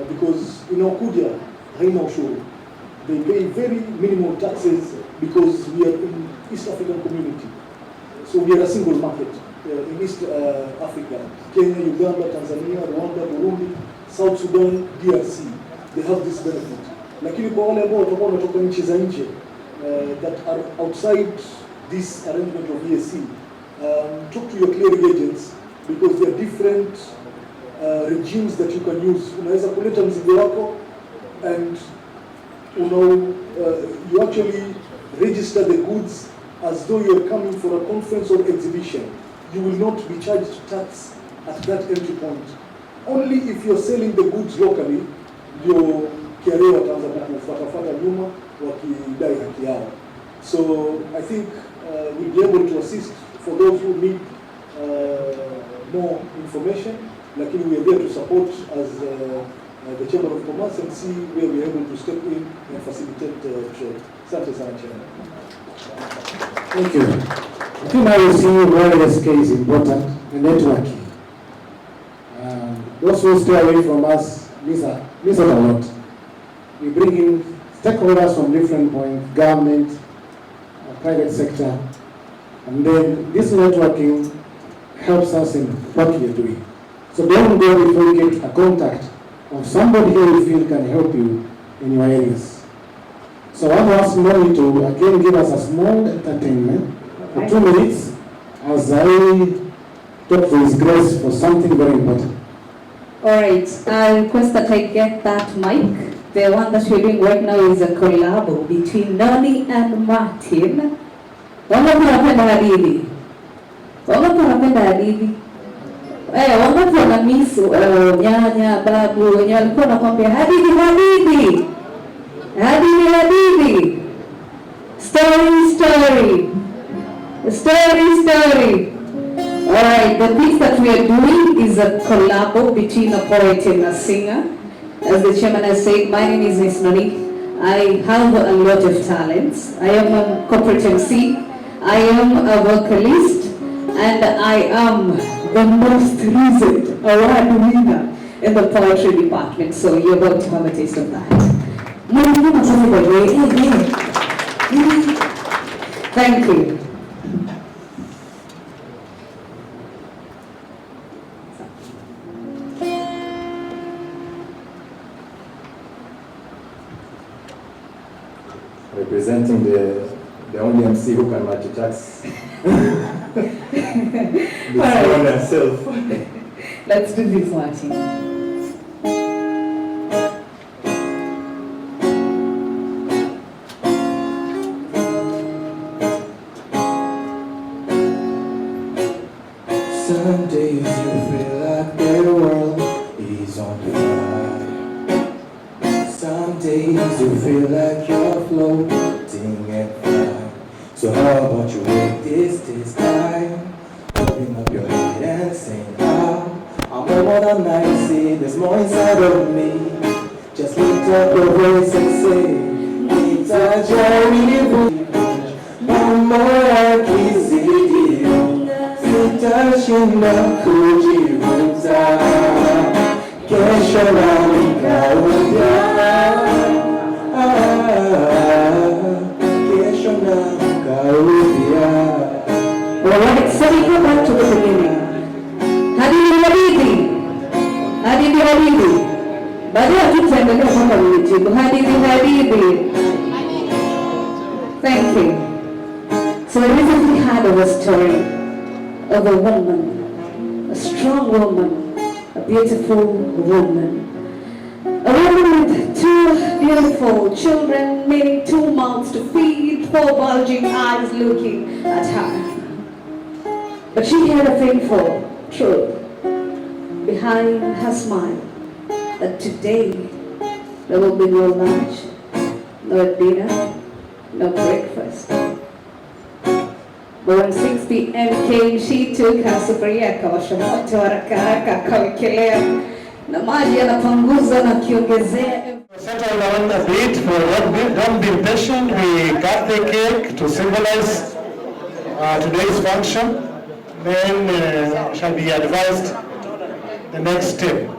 Because inaokuja haina ushuru. They pay very minimal taxes because we are in East African community. So we are a single market in East Africa. Kenya, Uganda, Tanzania, Rwanda, Burundi, South Sudan, DRC. They have this benefit. Lakini kwa wale ambao watakuwa wanatoka nchi za nje that are outside this arrangement of EAC, talk to your clearing agents because there are different regimes that you can use. Unaweza kuleta mzigo wako and you actually register the goods as though you are coming for a conference or exhibition. You will not be charged tax at that entry point. Only if you are selling the goods locally, your carrier wataanza kufuatafuata nyuma wakidai haki yao. So I think we'll be able to assist for those who need more information. Lakini we are there to support as the Chamber of Commerce and see where we are able to step in and facilitate trade. Asante sana Chairman. Thank you. I think now we see why SK is important, the networking. Those who stay away from us miss out a lot. We bring in stakeholders from different points, government, private sector, and then this networking helps us in what we are doing. So don't go before you get a contact of somebody here you feel can help you in your areas. So I want to ask Moni to again give us a small entertainment for 2 minutes as I talk to His Grace for something very important. Alright, I request that I get that mic. The one that we're doing right now is a collab between Noni and Martin. Wangapi wanapenda hadithi? Wangapi wanapenda hadithi? Wangapi wana miss nyanya, babu, wenye walikuwa wanakuambia hadithi hadithi. Hadithi hadithi. Story story. Story story. Alright, the piece that we are doing is a collab between a poet and a singer. As the chairman has said, my name is Miss Noni. I have a lot of talents. I am a corporate MC. I am a vocalist. And I am the most recent award winner in the poetry department. So you're about to have a taste of that. Thank you. Representing the only MC who can multitask. Right. One herself. Let's do this, Martin. Some days you feel like the world is on fire. Some days you feel like you're floating and flying. So how about you wait this time? Open up your head and sing out. I'm more than I see, there's more inside of me. Just lift up your voice and say, it's a journey. No more kizidi. Sitashinda kujivuta. Kesho na nikarudia. Kesho na nikarudia. Alright, so we go back to the beginning. Hadithi hadithi. Hadithi hadithi. Baadaye tutaendelea kwamba mjibu. Hadithi hadithi. Thank you. So I recently heard of a story of a woman, a strong woman, a beautiful woman. A woman with 2 beautiful children, meaning 2 mouths to feed, 4 bulging eyes looking at her. But she had a painful truth behind her smile, that today there will be no lunch, no dinner, no breakfast. But when 6 p.m. came, she took her sufuria, akawasha moto haraka haraka, akawekelea na maji yanapanguza na kiongezea. Settle down a bit, don't be impatient. We cut the cake to symbolize today's function. Then shall be advised the next step.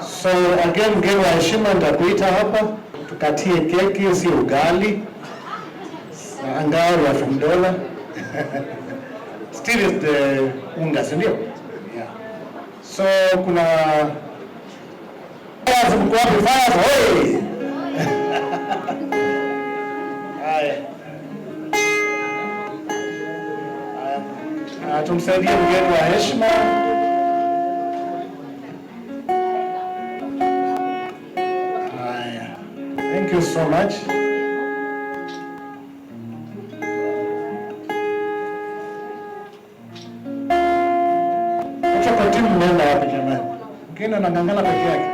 So again, mgeni wa heshima nitakuita hapa tukatie keki, si ugali angawa ya from dollar. Still is the unga, si ndio? Yeah. So kuna mko wapi fire? Hey! Haya. Tumsaidie mgeni wa heshima. Haya. Thank you so much. Acha kwa timu mnaenda wapi jamani? Mgeni anang'ang'ana peke yake.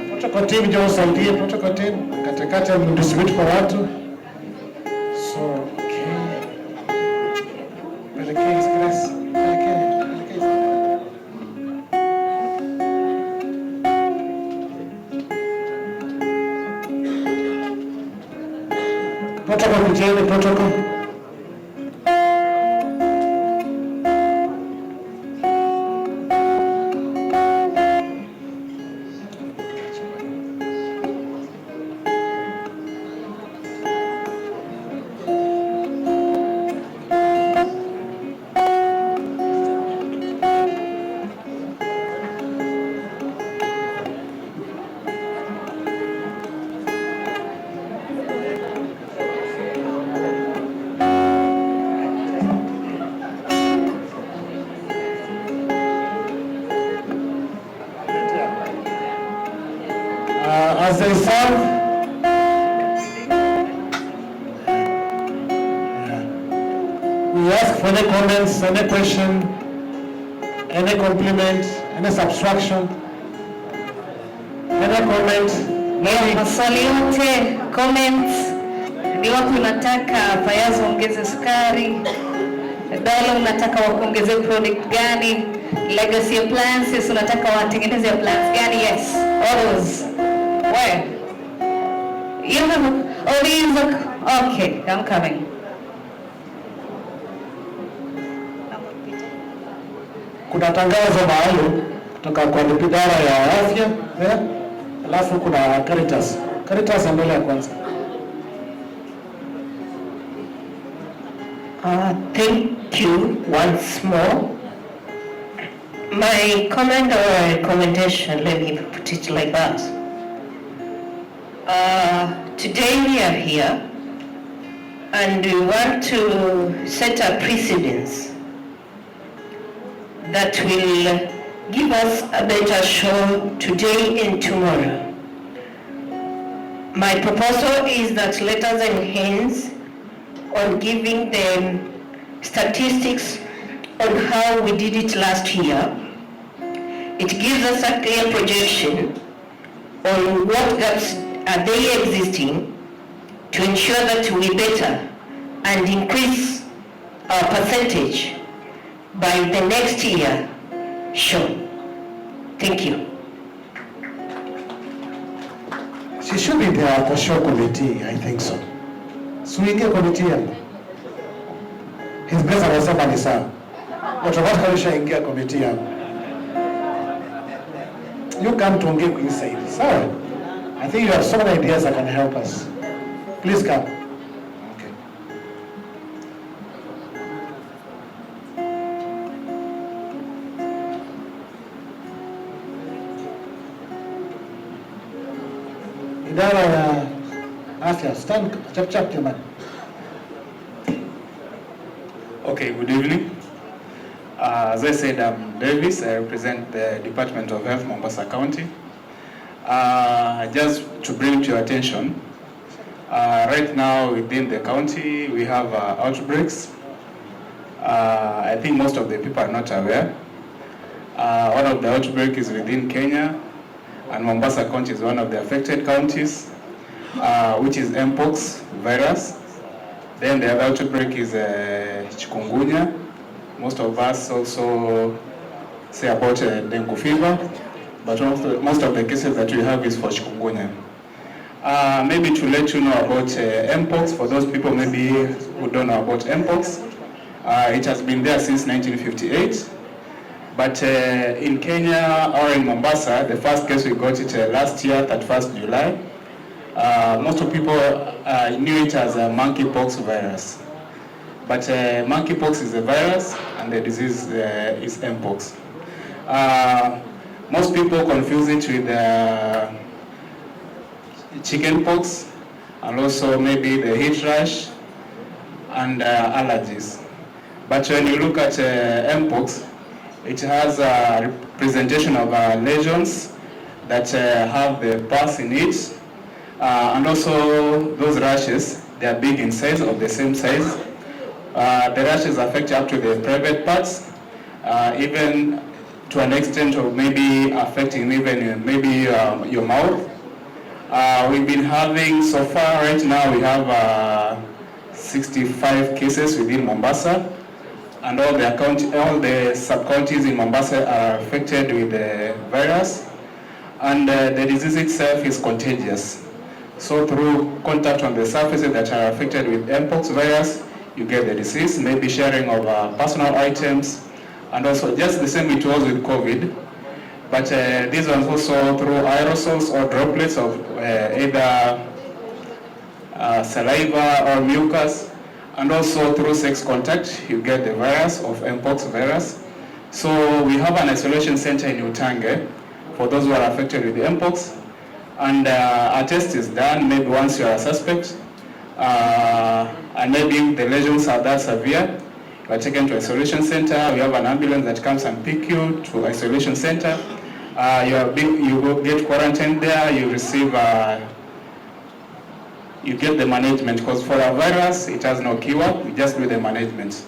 Protocol team ndio usaidie protocol team katikati mdistribute kwa watu. So okay. Pelekea Grace. Pelekea. Tafadhali kujeni protocol. As they serve, we ask for any comments, any question, any compliment, any subtraction, any comment. Maswali yote, comments, ni wapi unataka Fayazo ongeze sukari, Dolo unataka wakuongeze product gani, Legacy Appliances unataka watengeneze appliance gani? Yes, all those. Where? You have all these? Okay, I'm coming. Kuna tangazo maalum kutoka kwa idara ya afya, alafu kuna Caritas. Caritas mbele ya kwanza. Thank you once more. My comment or recommendation, let me put it like that. Today we are here and we want to set a precedence that will give us a better show today and tomorrow. My proposal is that let us enhance on giving them statistics on how we did it last year. It gives us a clear projection on what gaps are they existing to ensure that we better and increase our percentage by the next year show. Thank you. She should be there for show committee, I think so. Suingie committee yangu. His Grace anasema ni sawa. Automatically shaingia committee yangu. You come tuongee kwa inside. Sawa? I think you have so many ideas that can help us. Please come. Okay. Idara ya afya, stand chap jamani. Okay, good evening. As I said, I'm Davis. I represent the Department of Health, Mombasa County. Just to bring to your attention, right now within the county we have outbreaks. I think most of the people are not aware. One of the outbreaks is within Kenya, and Mombasa County is one of the affected counties, which is mpox virus. Then the other outbreak is chikungunya. Most of us also say about dengue fever, but most of the cases that we have is for chikungunya. Maybe to let you know about mpox, for those people maybe who don't know about mpox, it has been there since 1958. But in Kenya or in Mombasa, the first case we got it last year, 31st July. Most of people knew it as a monkeypox virus. But monkeypox is a virus and the disease is mpox. Most people confuse it with chickenpox and also maybe the heat rash and allergies. But when you look at mpox, it has a representation of lesions that have the pus in it, and also those rashes, they are big in size, of the same size. The rashes affect up to the private parts, even to an extent of maybe affecting even maybe your mouth. We've been having, so far right now we have 65 cases within Mombasa, and all the sub-counties in Mombasa are affected with the virus, and the disease itself is contagious. So through contact on the surfaces that are affected with mpox virus, you get the disease, maybe sharing of personal items, and also just the same it was with COVID. But these ones also through aerosols or droplets of either saliva or mucus, and also through sex contact, you get the virus of mpox virus. So we have an isolation center in Utange for those who are affected with the mpox, and a test is done maybe once you are a suspect, and maybe the lesions are that severe, you are taken to isolation center. We have an ambulance that comes and pick you to isolation center. You go get quarantined there, you receive you get the management, because for a virus, it has no cure, we just do the management.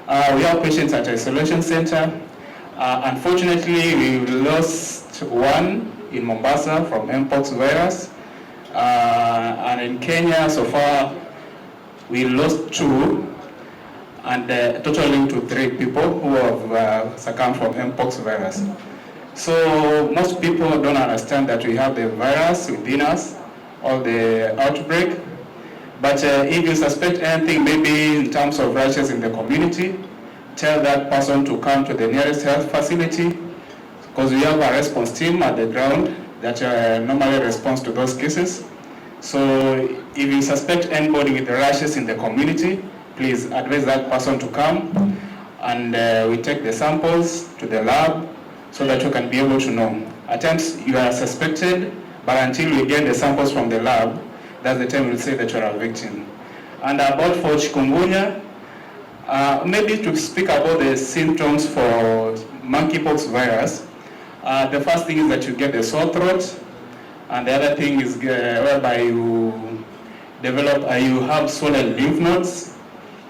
We have patients at isolation center. Unfortunately, we lost one in Mombasa from mpox virus. And in Kenya, so far, we lost 2, and totaling to 3 people who have succumbed from mpox virus. So most people don't understand that we have the virus within us, or the outbreak. But if you suspect anything, maybe in terms of rashes in the community, tell that person to come to the nearest health facility, because we have a response team at the ground that normally responds to those cases. So if you suspect anybody with rashes in the community, please advise that person to come, and we take the samples to the lab so that we can be able to know. At times you are suspected, but until we get the samples from the lab, that's the time we'll say that you are a victim. And about for chikungunya, maybe to speak about the symptoms for monkeypox virus, the first thing is that you get a sore throat, and the other thing is whereby you develop, you have swollen lymph nodes,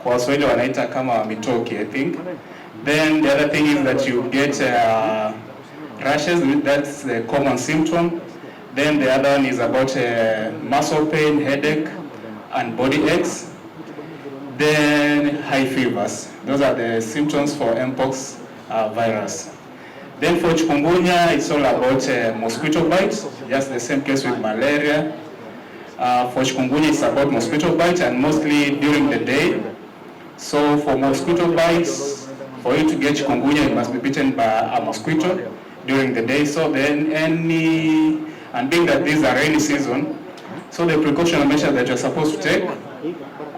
kwa Waswahili wanaita kama mitoki, I think. Then the other thing is that you get rashes, that's the common symptom. Then the other one is about muscle pain, headache, and body aches. Then high fevers. Those are the symptoms for mpox virus. Then for chikungunya, it's all about mosquito bites, just the same case with malaria. For chikungunya, it's about mosquito bites, and mostly during the day. So for mosquito bites, for you to get chikungunya, you must be bitten by a mosquito during the day. So then and being that this is a rainy season, so the precautionary measure that you're supposed to take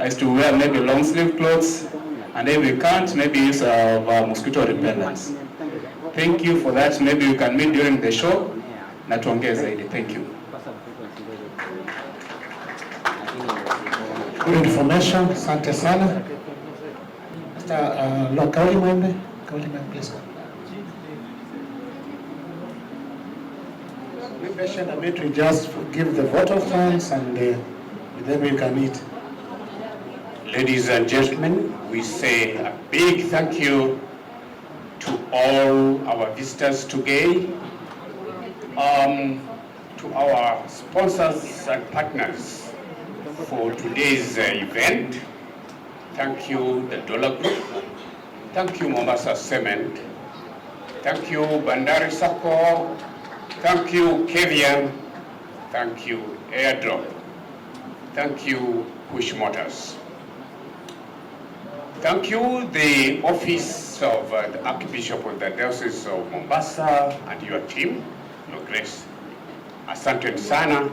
is to wear maybe long sleeve clothes, and if you can't, maybe use mosquito repellents. Thank you for that. Maybe you can meet during the show. Na tuongee zaidi. Thank you. Good information. Asante sana. Mr. Kauli Mwembe, please. Patient Amit will just give the vote of thanks, and then we can meet. Ladies and gentlemen, we say a big thank you to all our visitors today, to our sponsors and partners for today's event. Thank you, the Dollar Group. Thank you, Mombasa Cement. Thank you, Bandari Sacco. Thank you, Kevian. Thank you, Airdrop. Thank you, Push Motors. Thank you, the Office of the Archbishop of the Diocese of Mombasa and your team, Your Grace. Asanteni sana.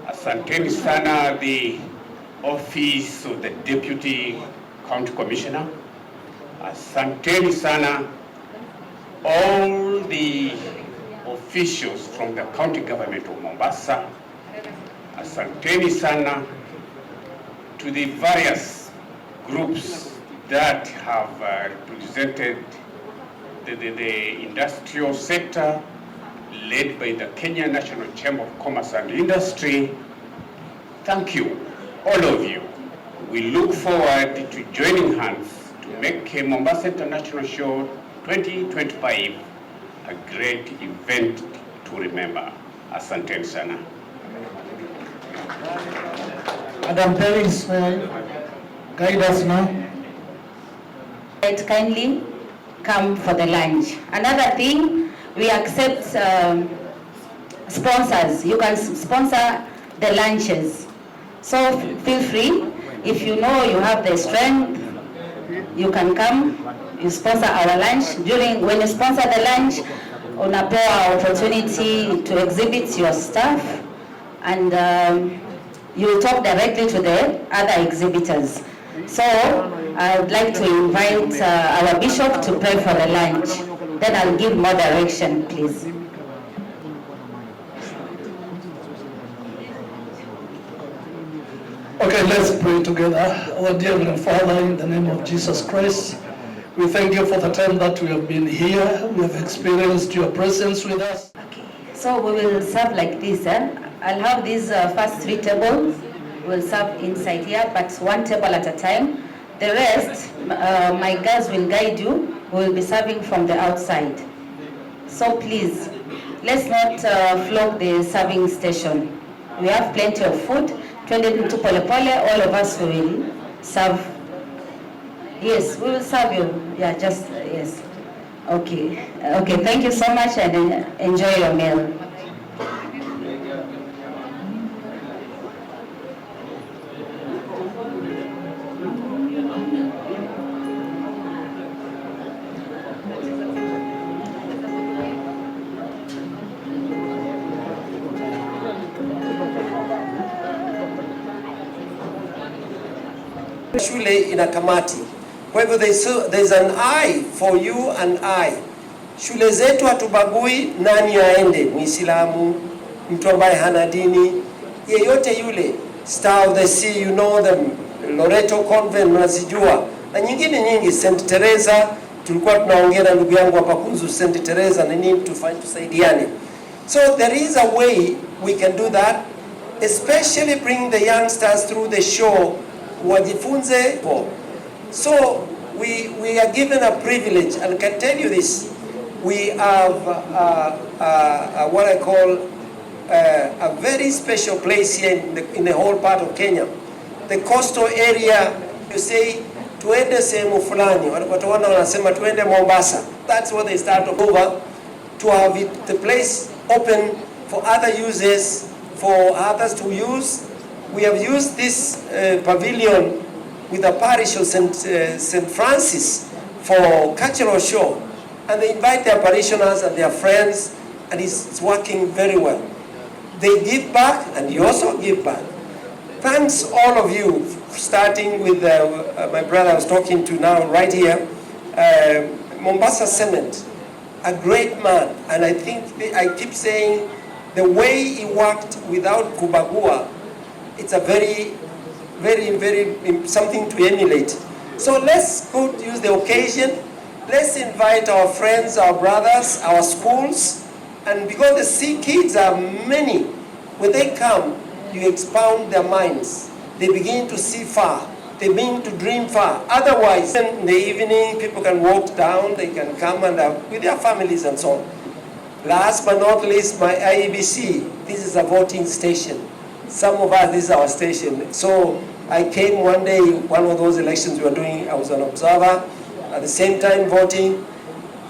Asanteni sana, the Office of the Deputy County Commissioner. Asanteni sana, all the officials from the county government of Mombasa. Asanteni sana to the various groups that have represented the industrial sector led by the Kenya National Chamber of Commerce and Industry. Thank you, all of you. We look forward to joining hands to make Mombasa International Show 2025 a great event to remember. Asanteni sana. Madam Paris, guide us now. Kindly come for the lunch. Another thing, we accept sponsors. You can sponsor the lunches. So feel free, if you know you have the strength, you can come, you sponsor our lunch. When you sponsor the lunch, unapewa opportunity to exhibit your stuff, and you talk directly to the other exhibitors. So I would like to invite our bishop to pray for the lunch. Then I'll give more direction, please. Okay, let's pray together. Our dear Heavenly Father, in the name of Jesus Christ, we thank you for the time that we have been here. We have experienced your presence with us. So we will serve like this. I'll have these first 3 tables. We'll serve inside here, but 1 table at a time. The rest, my girls will guide you. We will be serving from the outside. So please, let's not flog the serving station. We have plenty of food. Twende to pole pole, all of us will serve. Yes, we will serve you. Yeah, just, yes. Okay. Okay, thank you so much, and enjoy your meal. Shule ina kamati. Kwa hivyo there's an eye for you and I. Shule zetu hatubagui nani aende, Muislamu, mtu ambaye hana dini, yeyote yule. Star of the Sea, you know them, Loreto Convent unazijua, na nyingine nyingi, St. Teresa, tulikuwa tunaongea na ndugu yangu hapa kuhusu St. Teresa na nini tusaidiane. So there is a way we can do that, especially bring the youngsters through the show, wajifunze. So we are given a privilege, and I can tell you this, we have what I call a very special place here in the whole part of Kenya. The coastal area, you say, tuende sehemu fulani, watu wanasema tuende Mombasa. That's what they start over, to have the place open for other users, for others to use. We have used this pavilion with the parish of St. Francis for cultural show, and they invite their parishioners and their friends, and it's working very well. They give back, and you also give back. Thanks all of you, starting with my brother I was talking to now right here, Mombasa Cement, a great man, and I think I keep saying the way he worked without kubagua, it's a very something to emulate. So let's go use the occasion. Let's invite our friends, our brothers, our schools, and because the sea kids are many, when they come, you expound their minds. They begin to see far. They begin to dream far. Otherwise, in the evening, people can walk down, they can come and with their families and so on. Last but not least, my IEBC, this is a voting station. Some of us, this is our station. So I came one day, one of those elections we were doing, I was an observer, at the same time voting,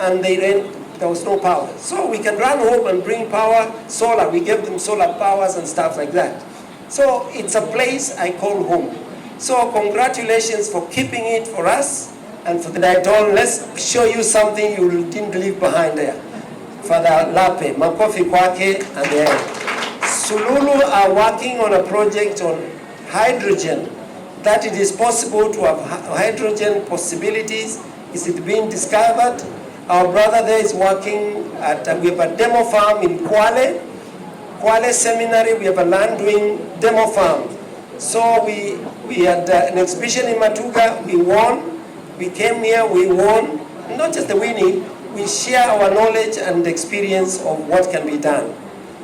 and there was no power. So we can run home and bring power, solar, we gave them solar powers and stuff like that. So it's a place I call home. So congratulations for keeping it for us, and for the Dietol, let's show you something you didn't leave behind there. Father Lape, makofi kwake, and the Sululu are working on a project on hydrogen, that it is possible to have hydrogen possibilities. Is it being discovered? Our brother there is working at, we have a demo farm in Kwale Seminary, we have a land doing demo farm. So we had an exhibition in Matuga, we won, we came here, we won, not just the winning, we share our knowledge and experience of what can be done.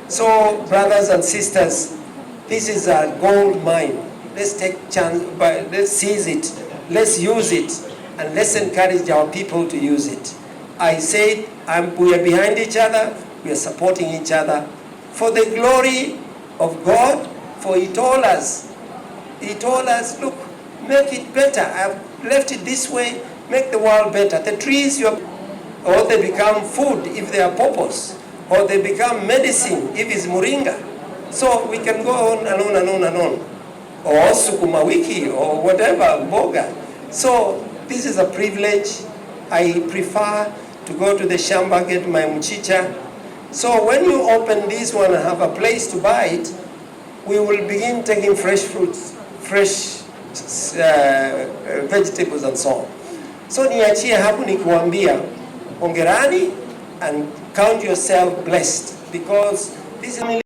So, brothers and sisters, this is a gold mine. Let's take chance, let's seize it, let's use it, and let's encourage our people to use it. I say, we are behind each other, we are supporting each other, for the glory of God, for He told us, look, make it better. I've left it this way, make the world better. The trees, or they become food if they are purpose, or they become medicine if it's moringa. So we can go on and on and on and on. Or sukuma wiki or whatever, boga. So this is a privilege. I prefer to go to the shamba, get my mchicha. So when you open this one and have a place to buy it, we will begin taking fresh fruits, fresh vegetables and so on. So niachie hapo nikuambia hongerani and count yourself blessed, because this is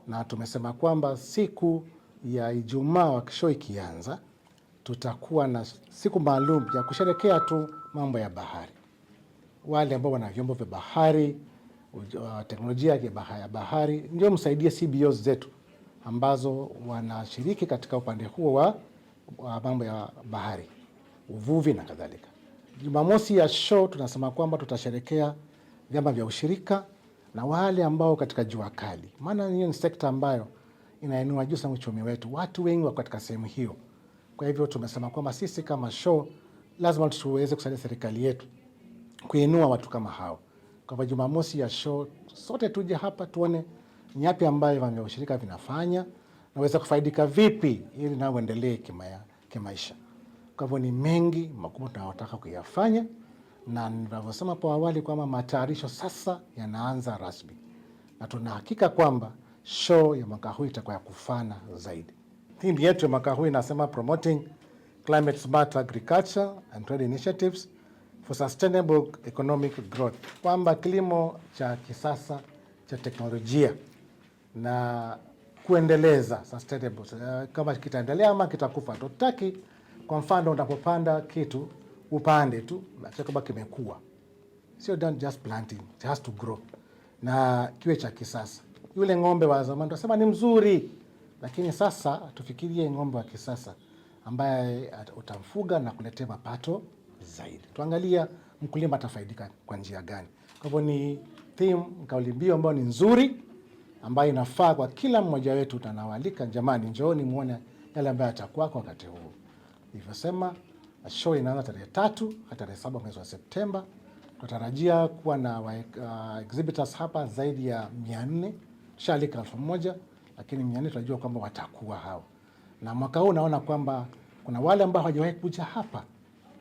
na tumesema kwamba siku ya Ijumaa wa kesho ikianza, tutakuwa na siku maalum ya kusherekea tu mambo ya bahari. Wale ambao wana vyombo vya bahari, teknolojia ya bahari, ndio msaidie CBOs zetu ambazo wanashiriki katika upande huo wa mambo ya bahari, uvuvi na kadhalika. Jumamosi ya show tunasema kwamba tutasherekea vyama vya ushirika na wale ambao katika jua kali. Maana hiyo ni sekta ambayo inainua juu sana uchumi wetu. Watu wengi wako katika sehemu hiyo. Kwa hivyo tumesema kwamba sisi kama show lazima tuweze kusaidia serikali yetu kuinua watu kama hao. Kwa hivyo Jumamosi ya show sote tuje hapa tuone ni yapi ambayo vyama vya ushirika vinafanya na weza kufaidika vipi ili nao endelee kimaisha. Kwa hivyo ni mengi makubwa tunayotaka kuyafanya, na ninavyosema hapo awali kwamba matayarisho sasa yanaanza rasmi, na tunahakika kwamba show ya mwaka huu itakuwa ya kufana zaidi. Theme yetu ya mwaka huu inasema promoting climate smart agriculture and trade initiatives for sustainable economic growth, kwamba kilimo cha kisasa cha teknolojia na kuendeleza sustainable, kama kitaendelea ama kitakufa. Tutaki kwa mfano unapopanda kitu upande tu na kama kimekua, sio just planting, it has to grow na kiwe cha kisasa. Yule ng'ombe wa zamani tunasema ni mzuri, lakini sasa tufikirie ng'ombe wa kisasa ambaye utamfuga na kuletea mapato zaidi. Tuangalia mkulima atafaidika kwa njia gani. Kwa hivyo ni theme, kauli mbiu ambayo ni nzuri, ambayo inafaa kwa kila mmoja wetu. Tunawaalika jamani, njooni muone yale ambayo yatakuwa kwa wakati huu. Nilivyosema, show inaanza tarehe 3 hadi tarehe 7 mwezi wa Septemba. Tunatarajia kuwa na exhibitors hapa zaidi ya 400 Shalika 1,000, lakini 400 tunajua kwamba watakuwa hao. Na mwaka huu naona kwamba kuna wale ambao hawajawahi kuja hapa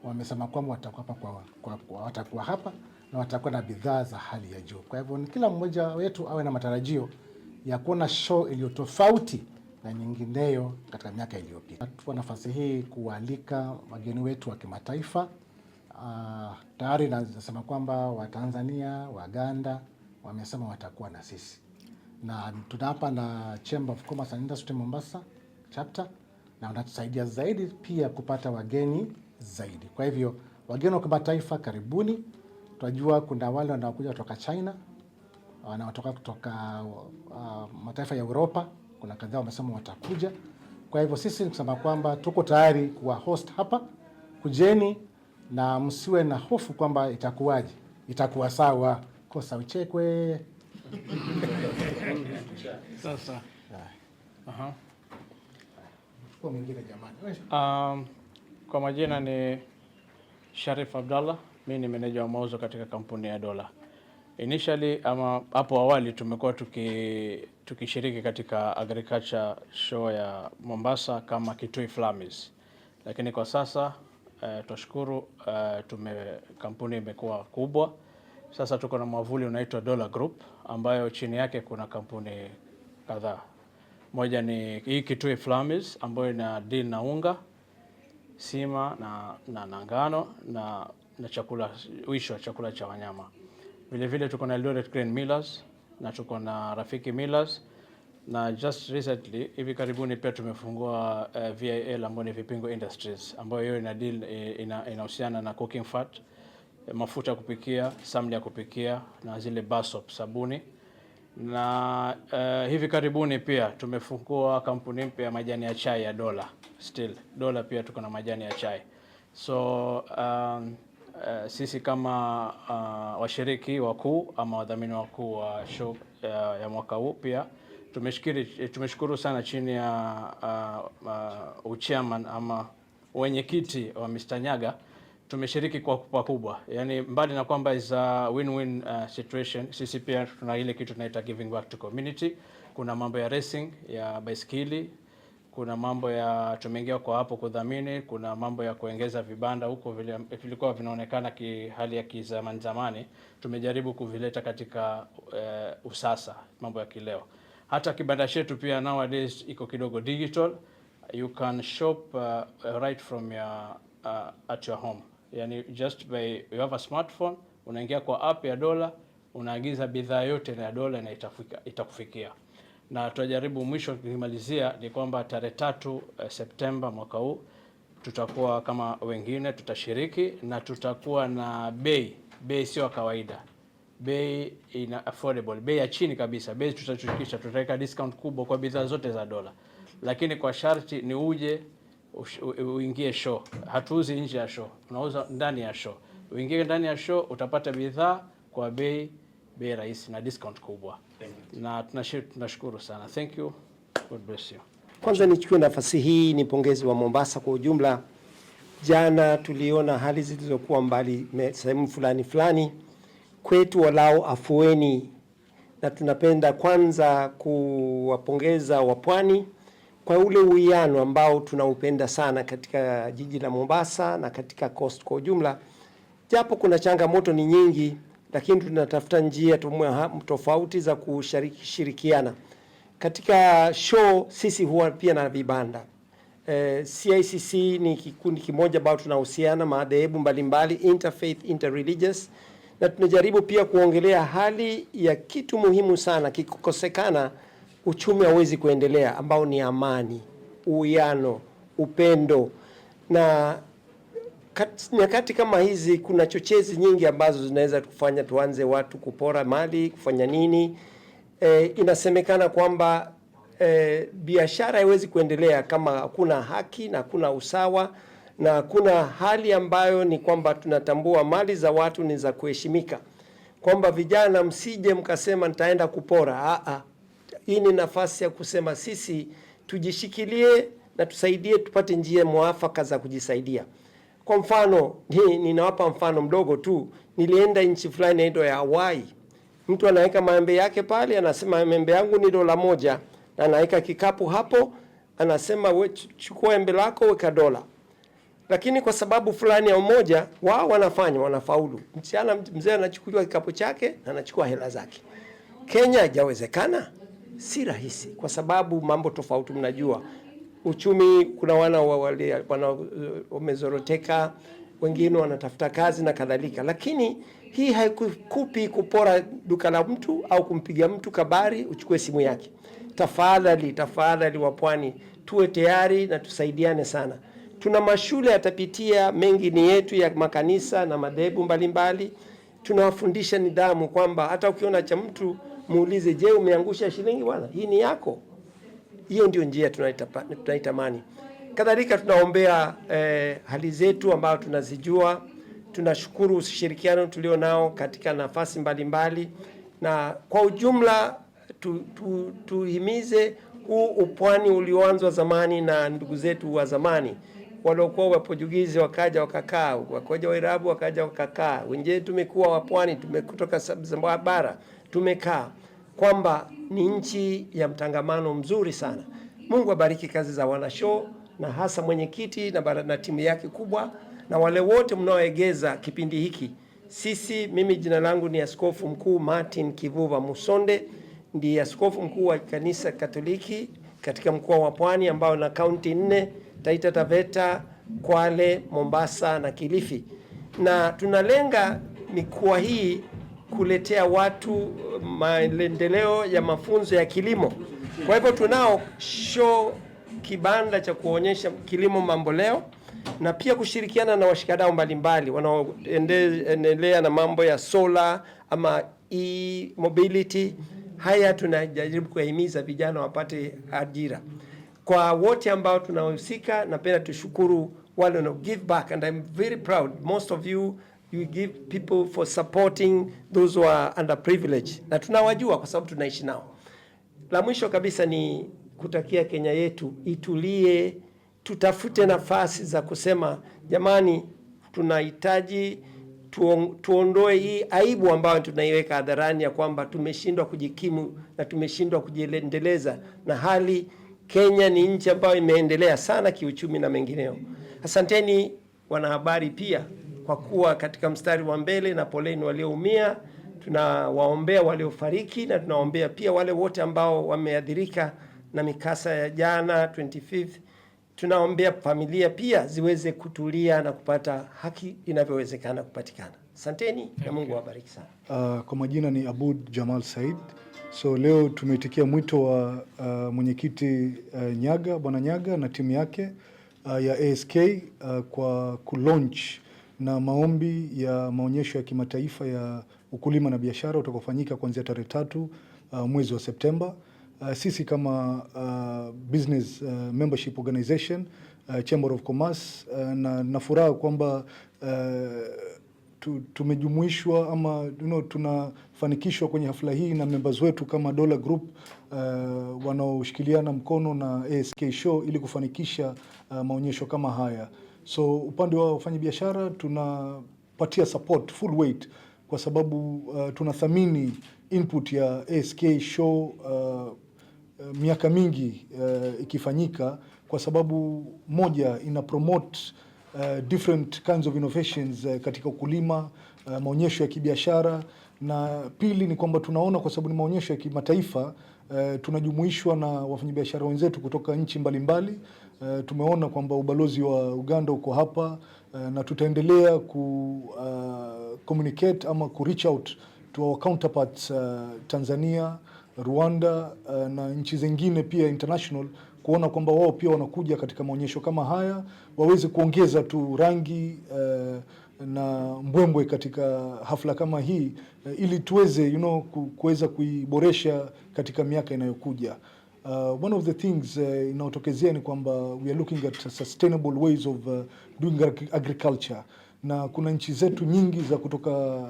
wamesema kwamba watakuwa hapa watakuwa hapa na watakuwa na bidhaa za hali ya juu. Kwa hivyo kila mmoja wetu awe na matarajio ya kuona show iliyo tofauti na nyingineyo katika miaka iliyopita. Tupo nafasi hii kualika wageni wetu wa kimataifa. Tayari nasema kwamba Watanzania, Waganda wamesema watakuwa na sisi. Na tunapa na Chamber of Commerce and Industry Mombasa chapter, na wanatusaidia zaidi pia kupata wageni zaidi. Kwa hivyo wageni wa kimataifa karibuni. Tunajua kuna wale wanaokuja kutoka China, wanaotoka kutoka mataifa ya Europa, kuna kadhaa wamesema watakuja. Kwa hivyo sisi tunasema kwamba tuko tayari kuwa host hapa. Kujeni na msiwe na hofu kwamba itakuwaje. Itakuwa sawa, kosa uchekwe. Sasa. Kwa mwingine jamani. Kwa majina ni Sharif Abdallah, mimi ni meneja wa mauzo katika kampuni ya Dola. Initially ama hapo awali tumekuwa tukishiriki katika agriculture show ya Mombasa kama Kitui Flamis. Lakini kwa sasa tunashukuru kampuni imekuwa kubwa. Sasa tuko na mwavuli unaitwa Dola Group ambayo chini yake kuna kampuni kadhaa. Moja ni hii Kitui Flamis ambayo ina deal na unga, sima na ngano na chakula, wisho chakula cha wanyama. Vile vile tuko na Eldoret Grain Millers na tuko na Rafiki Millers, na just recently hivi karibuni pia tumefungua VIL ambayo ni Vipingo Industries ambayo hiyo ina deal inahusiana na cooking fat, mafuta ya kupikia, samli ya kupikia na zile bar soap, sabuni. Na hivi karibuni pia tumefungua kampuni mpya ya majani ya chai ya Dola. Still Dola pia tuko na majani ya chai. So sisi kama washiriki wakuu ama wadhamini wakuu wa show ya mwaka huu pia tumeshukuru sana chini ya uchairman ama wenyekiti wa Mr. Nyaga. Tumeshiriki kwa pakubwa, yani mbali na kwamba is a win-win situation, sisi pia tuna ile kitu tunaita giving back to community. Kuna mambo ya racing ya baiskeli, kuna mambo ya tumeingia kwa hapo kudhamini, kuna mambo ya kuongeza vibanda huko vile vilikuwa vinaonekana hali ya zamani, tumejaribu kuvileta katika usasa, mambo ya kileo. Hata kibanda chetu pia nowadays iko kidogo digital. You can shop right from your at your home. Yani just by you have a smartphone, unaingia kwa app ya Dola, unaagiza bidhaa yote ya Dola na itakufikia. Na tutajaribu mwisho kumalizia ni kwamba tarehe 3 Septemba mwaka huu tutakuwa kama wengine tutashiriki na tutakuwa na bei sio kawaida. Bei ina affordable, bei ya chini kabisa. Bei tutachukisha, tutaweka discount kubwa kwa bidhaa zote za Dola. Lakini kwa sharti ni uje uingie show. Hatuuzi nje ya show, tunauza ndani ya show. Uingie ndani ya show utapata bidhaa kwa bei rahisi na discount kubwa. Na tunashukuru sana. Thank you. God bless you. Kwanza nichukue nafasi hii nipongeze wa Mombasa kwa ujumla. Jana tuliona hali zilizokuwa mbali sehemu fulani kwetu walao afueni, na tunapenda kwanza kuwapongeza wapwani kwa ule uwiano ambao tunaupenda sana katika jiji la Mombasa na katika coast kwa ujumla. Japo kuna changamoto ni nyingi, lakini tunatafuta njia tofauti za kushirikiana. Katika show sisi huwa pia na vibanda. CICC ni kikundi kimoja ambao tunahusiana madhehebu mbalimbali, interfaith, interreligious, na tunajaribu pia kuongelea hali ya kitu muhimu sana kikosekana uchumi hauwezi kuendelea, ambao ni amani, uwiano, upendo. Na nyakati kama hizi kuna chochezi nyingi ambazo zinaweza kufanya tuanze watu kupora mali, kufanya nini. Inasemekana kwamba biashara haiwezi kuendelea kama hakuna haki na hakuna usawa na hakuna hali ambayo ni kwamba tunatambua mali za watu ni za kuheshimika. Kwamba vijana msije mkasema nitaenda kupora. Hii ni nafasi ya kusema sisi tujishikilie na tusaidie, tupate njia mwafaka za kujisaidia. Kwa mfano, ninawapa mfano mdogo tu. Nilienda nchi fulani inaitwa ya Hawaii. Mtu anaweka maembe yake pale, anasema maembe yangu ni $1, na anaweka kikapu hapo, anasema we chukua embe lako weka $1. Lakini kwa sababu fulani ya umoja wao wanafaulu. Mzee anachukuliwa kikapu chake na anachukua hela zake. Kenya haijawezekana, si rahisi kwa sababu mambo tofauti. Mnajua uchumi, kuna wamezoroteka, wengine wanatafuta kazi na kadhalika, lakini hii haikukupi kupora duka la mtu au kumpiga mtu kabari uchukue simu yake. Tafadhali wa Pwani, tuwe tayari na tusaidiane sana. Tuna mashule yatapitia, mengi ni yetu ya makanisa na madhehebu mbalimbali. Tunawafundisha nidhamu kwamba hata ukiona cha mtu muulize, je, umeangusha shilingi bwana? Hii ni yako. Hiyo ndio njia tunaitamani. Kadhalika tunaombea hali zetu ambao tunazijua. Tunashukuru ushirikiano tulio nao katika nafasi mbalimbali, na kwa ujumla tuhimize huu upwani ulioanzwa zamani na ndugu zetu wa zamani waliokuwa Waportugizi wakaja wakakaa, wakaja Waarabu wakaja wakakaa, wengine tumekuwa wapwani, tumekutoka bara tumekaa, kwamba ni nchi ya mtangamano mzuri sana. Mungu abariki kazi za wanashow, na hasa mwenyekiti na timu yake kubwa, na wale wote mnaoegeza kipindi hiki. Mimi jina langu ni Askofu Mkuu Martin Kivuva Musonde, ndiye askofu mkuu wa kanisa Katoliki katika mkoa wa Pwani ambao na kaunti 4: Taita Taveta, Kwale, Mombasa na Kilifi. Na tunalenga mikoa hii kuletea watu maendeleo ya mafunzo ya kilimo. Kwa hivyo tunao kibanda cha kuonyesha kilimo mamboleo, na pia kushirikiana na washikadau mbalimbali wanaoendelea na mambo ya solar ama e-mobility. Haya tunajaribu kuhimiza vijana wapate ajira. Kwa wote ambao tunahusika, napenda tushukuru wale wanao give back, and I'm very proud most of you give people for supporting those who are underprivileged, na tunawajua kwa sababu tunaishi nao. La mwisho kabisa ni kutakia Kenya yetu itulie, tutafute nafasi za kusema jamani, tunahitaji tuondoe hii aibu ambayo tunaiweka hadharani ya kwamba tumeshindwa kujikimu na tumeshindwa kujiendeleza, na hali Kenya ni nchi ambayo imeendelea sana kiuchumi na mengineo. Asanteni wanahabari pia kwa kuwa katika mstari wa mbele, na poleni walioumia. Tunawaombea waliofariki, na tunawaombea pia wale wote ambao wameathirika na mikasa ya jana 25th. Tunaombea familia pia ziweze kutulia na kupata haki inavyowezekana kupatikana. Asanteni na Mungu awabariki sana. Kwa majina ni Abud Jamal Said. So leo tumeitikia mwito wa mwenyekiti Nyaga, Bwana Nyaga na timu yake ya ASK kwa kulaunch na maombi ya maonyesho ya kimataifa ya ukulima na biashara utakofanyika kuanzia tarehe 3 mwezi wa Septemba. Sisi kama business membership organization, Chamber of Commerce, na furaha kwamba tumejumuishwa ama tunafanikishwa kwenye hafla hii na members wetu kama Dollar Group wanaoshikiliana mkono na ASK Show ili kufanikisha maonyesho kama haya. So upande wa wafanyabiashara tunapatia support full weight kwa sababu tunathamini input ya ASK Show miaka mingi ikifanyika, kwa sababu moja ina promote different kinds of innovations katika ukulima, maonyesho ya kibiashara, na pili ni kwamba tunaona kwa sababu ni maonyesho ya kimataifa tunajumuishwa na wafanyabiashara wenzetu kutoka nchi mbalimbali. Tumeona kwamba ubalozi wa Uganda uko hapa, na tutaendelea communicate ama reach out to our counterparts Tanzania, Rwanda na nchi zingine pia international, kuona kwamba wao pia wanakuja katika maonyesho kama haya, waweze kuongeza tu rangi na mbwembwe katika hafla kama hii, ili tuweze kuweza kuiboresha katika miaka inayokuja. One of the things inayotokezea ni kwamba we are looking at sustainable ways of doing agriculture, na kuna nchi zetu nyingi za kutoka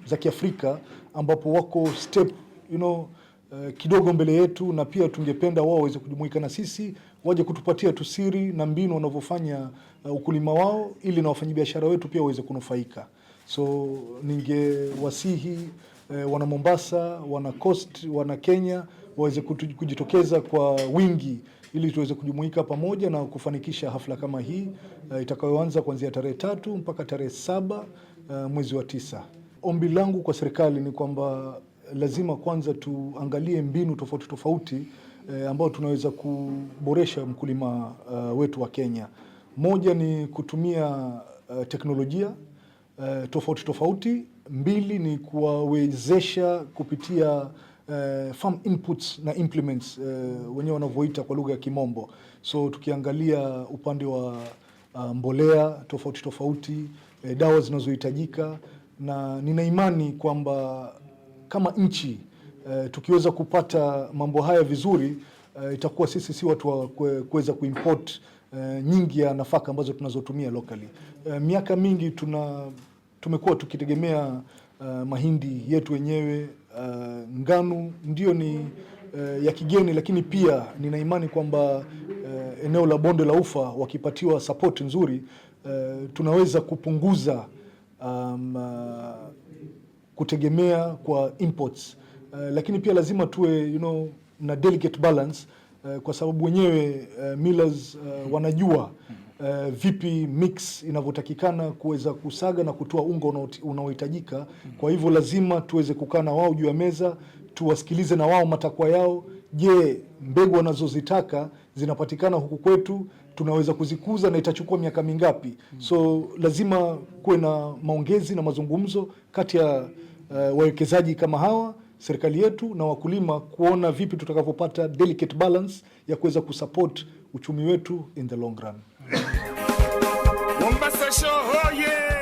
za Kiafrika ambapo wako step kidogo mbele yetu, na pia tungependa wao waweze kujumuika na sisi, waje kutupatia tusiri na mbinu wanavyofanya ukulima wao, ili na wafanyabiashara wetu pia waweze kunufaika. So ningewasihi wana Mombasa, wana Coast, wana Kenya waweze kujitokeza kwa wingi ili tuweze kujumuika pamoja na kufanikisha hafla kama hii itakayoanza kuanzia tarehe 3 mpaka tarehe 7 mwezi wa 9. Ombi langu kwa serikali ni kwamba lazima kwanza tuangalie mbinu tofauti tofauti ambao tunaweza kuboresha mkulima wetu wa Kenya. Moja ni kutumia teknolojia tofauti tofauti. 2 ni kuwawezesha kupitia farm inputs na implements wenyewe wanavyoita kwa lugha ya Kimombo. So tukiangalia upande wa mbolea tofauti tofauti, dawa zinazohitajika, na nina imani kwamba kama nchi tukiweza kupata mambo haya vizuri, itakuwa sisi si watu wa kuweza kuimport nyingi ya nafaka ambazo tunazotumia locally. Miaka mingi tumekuwa tukitegemea mahindi yetu wenyewe. Ngano ndio ni ya kigeni, lakini pia nina imani kwamba eneo la bonde la Ufa wakipatiwa support nzuri, tunaweza kupunguza kutegemea kwa imports. Lakini pia lazima tuwe na delicate balance, kwa sababu wenyewe millers wanajua vipi mix inavyotakikana kuweza kusaga na kutoa unga unaohitajika. Kwa hivyo lazima tuweze kukaa na wao juu ya meza, tuwasikilize na wao matakwa yao. Je, mbegu wanazozitaka zinapatikana huku kwetu? Tunaweza kuzikuza na itachukua miaka mingapi? So lazima kuwe na maongezi na mazungumzo kati ya wawekezaji kama hawa, serikali yetu na wakulima, kuona vipi tutakavyopata delicate balance ya kuweza kusupport uchumi wetu in the long run. Mombasa show, oh yeah.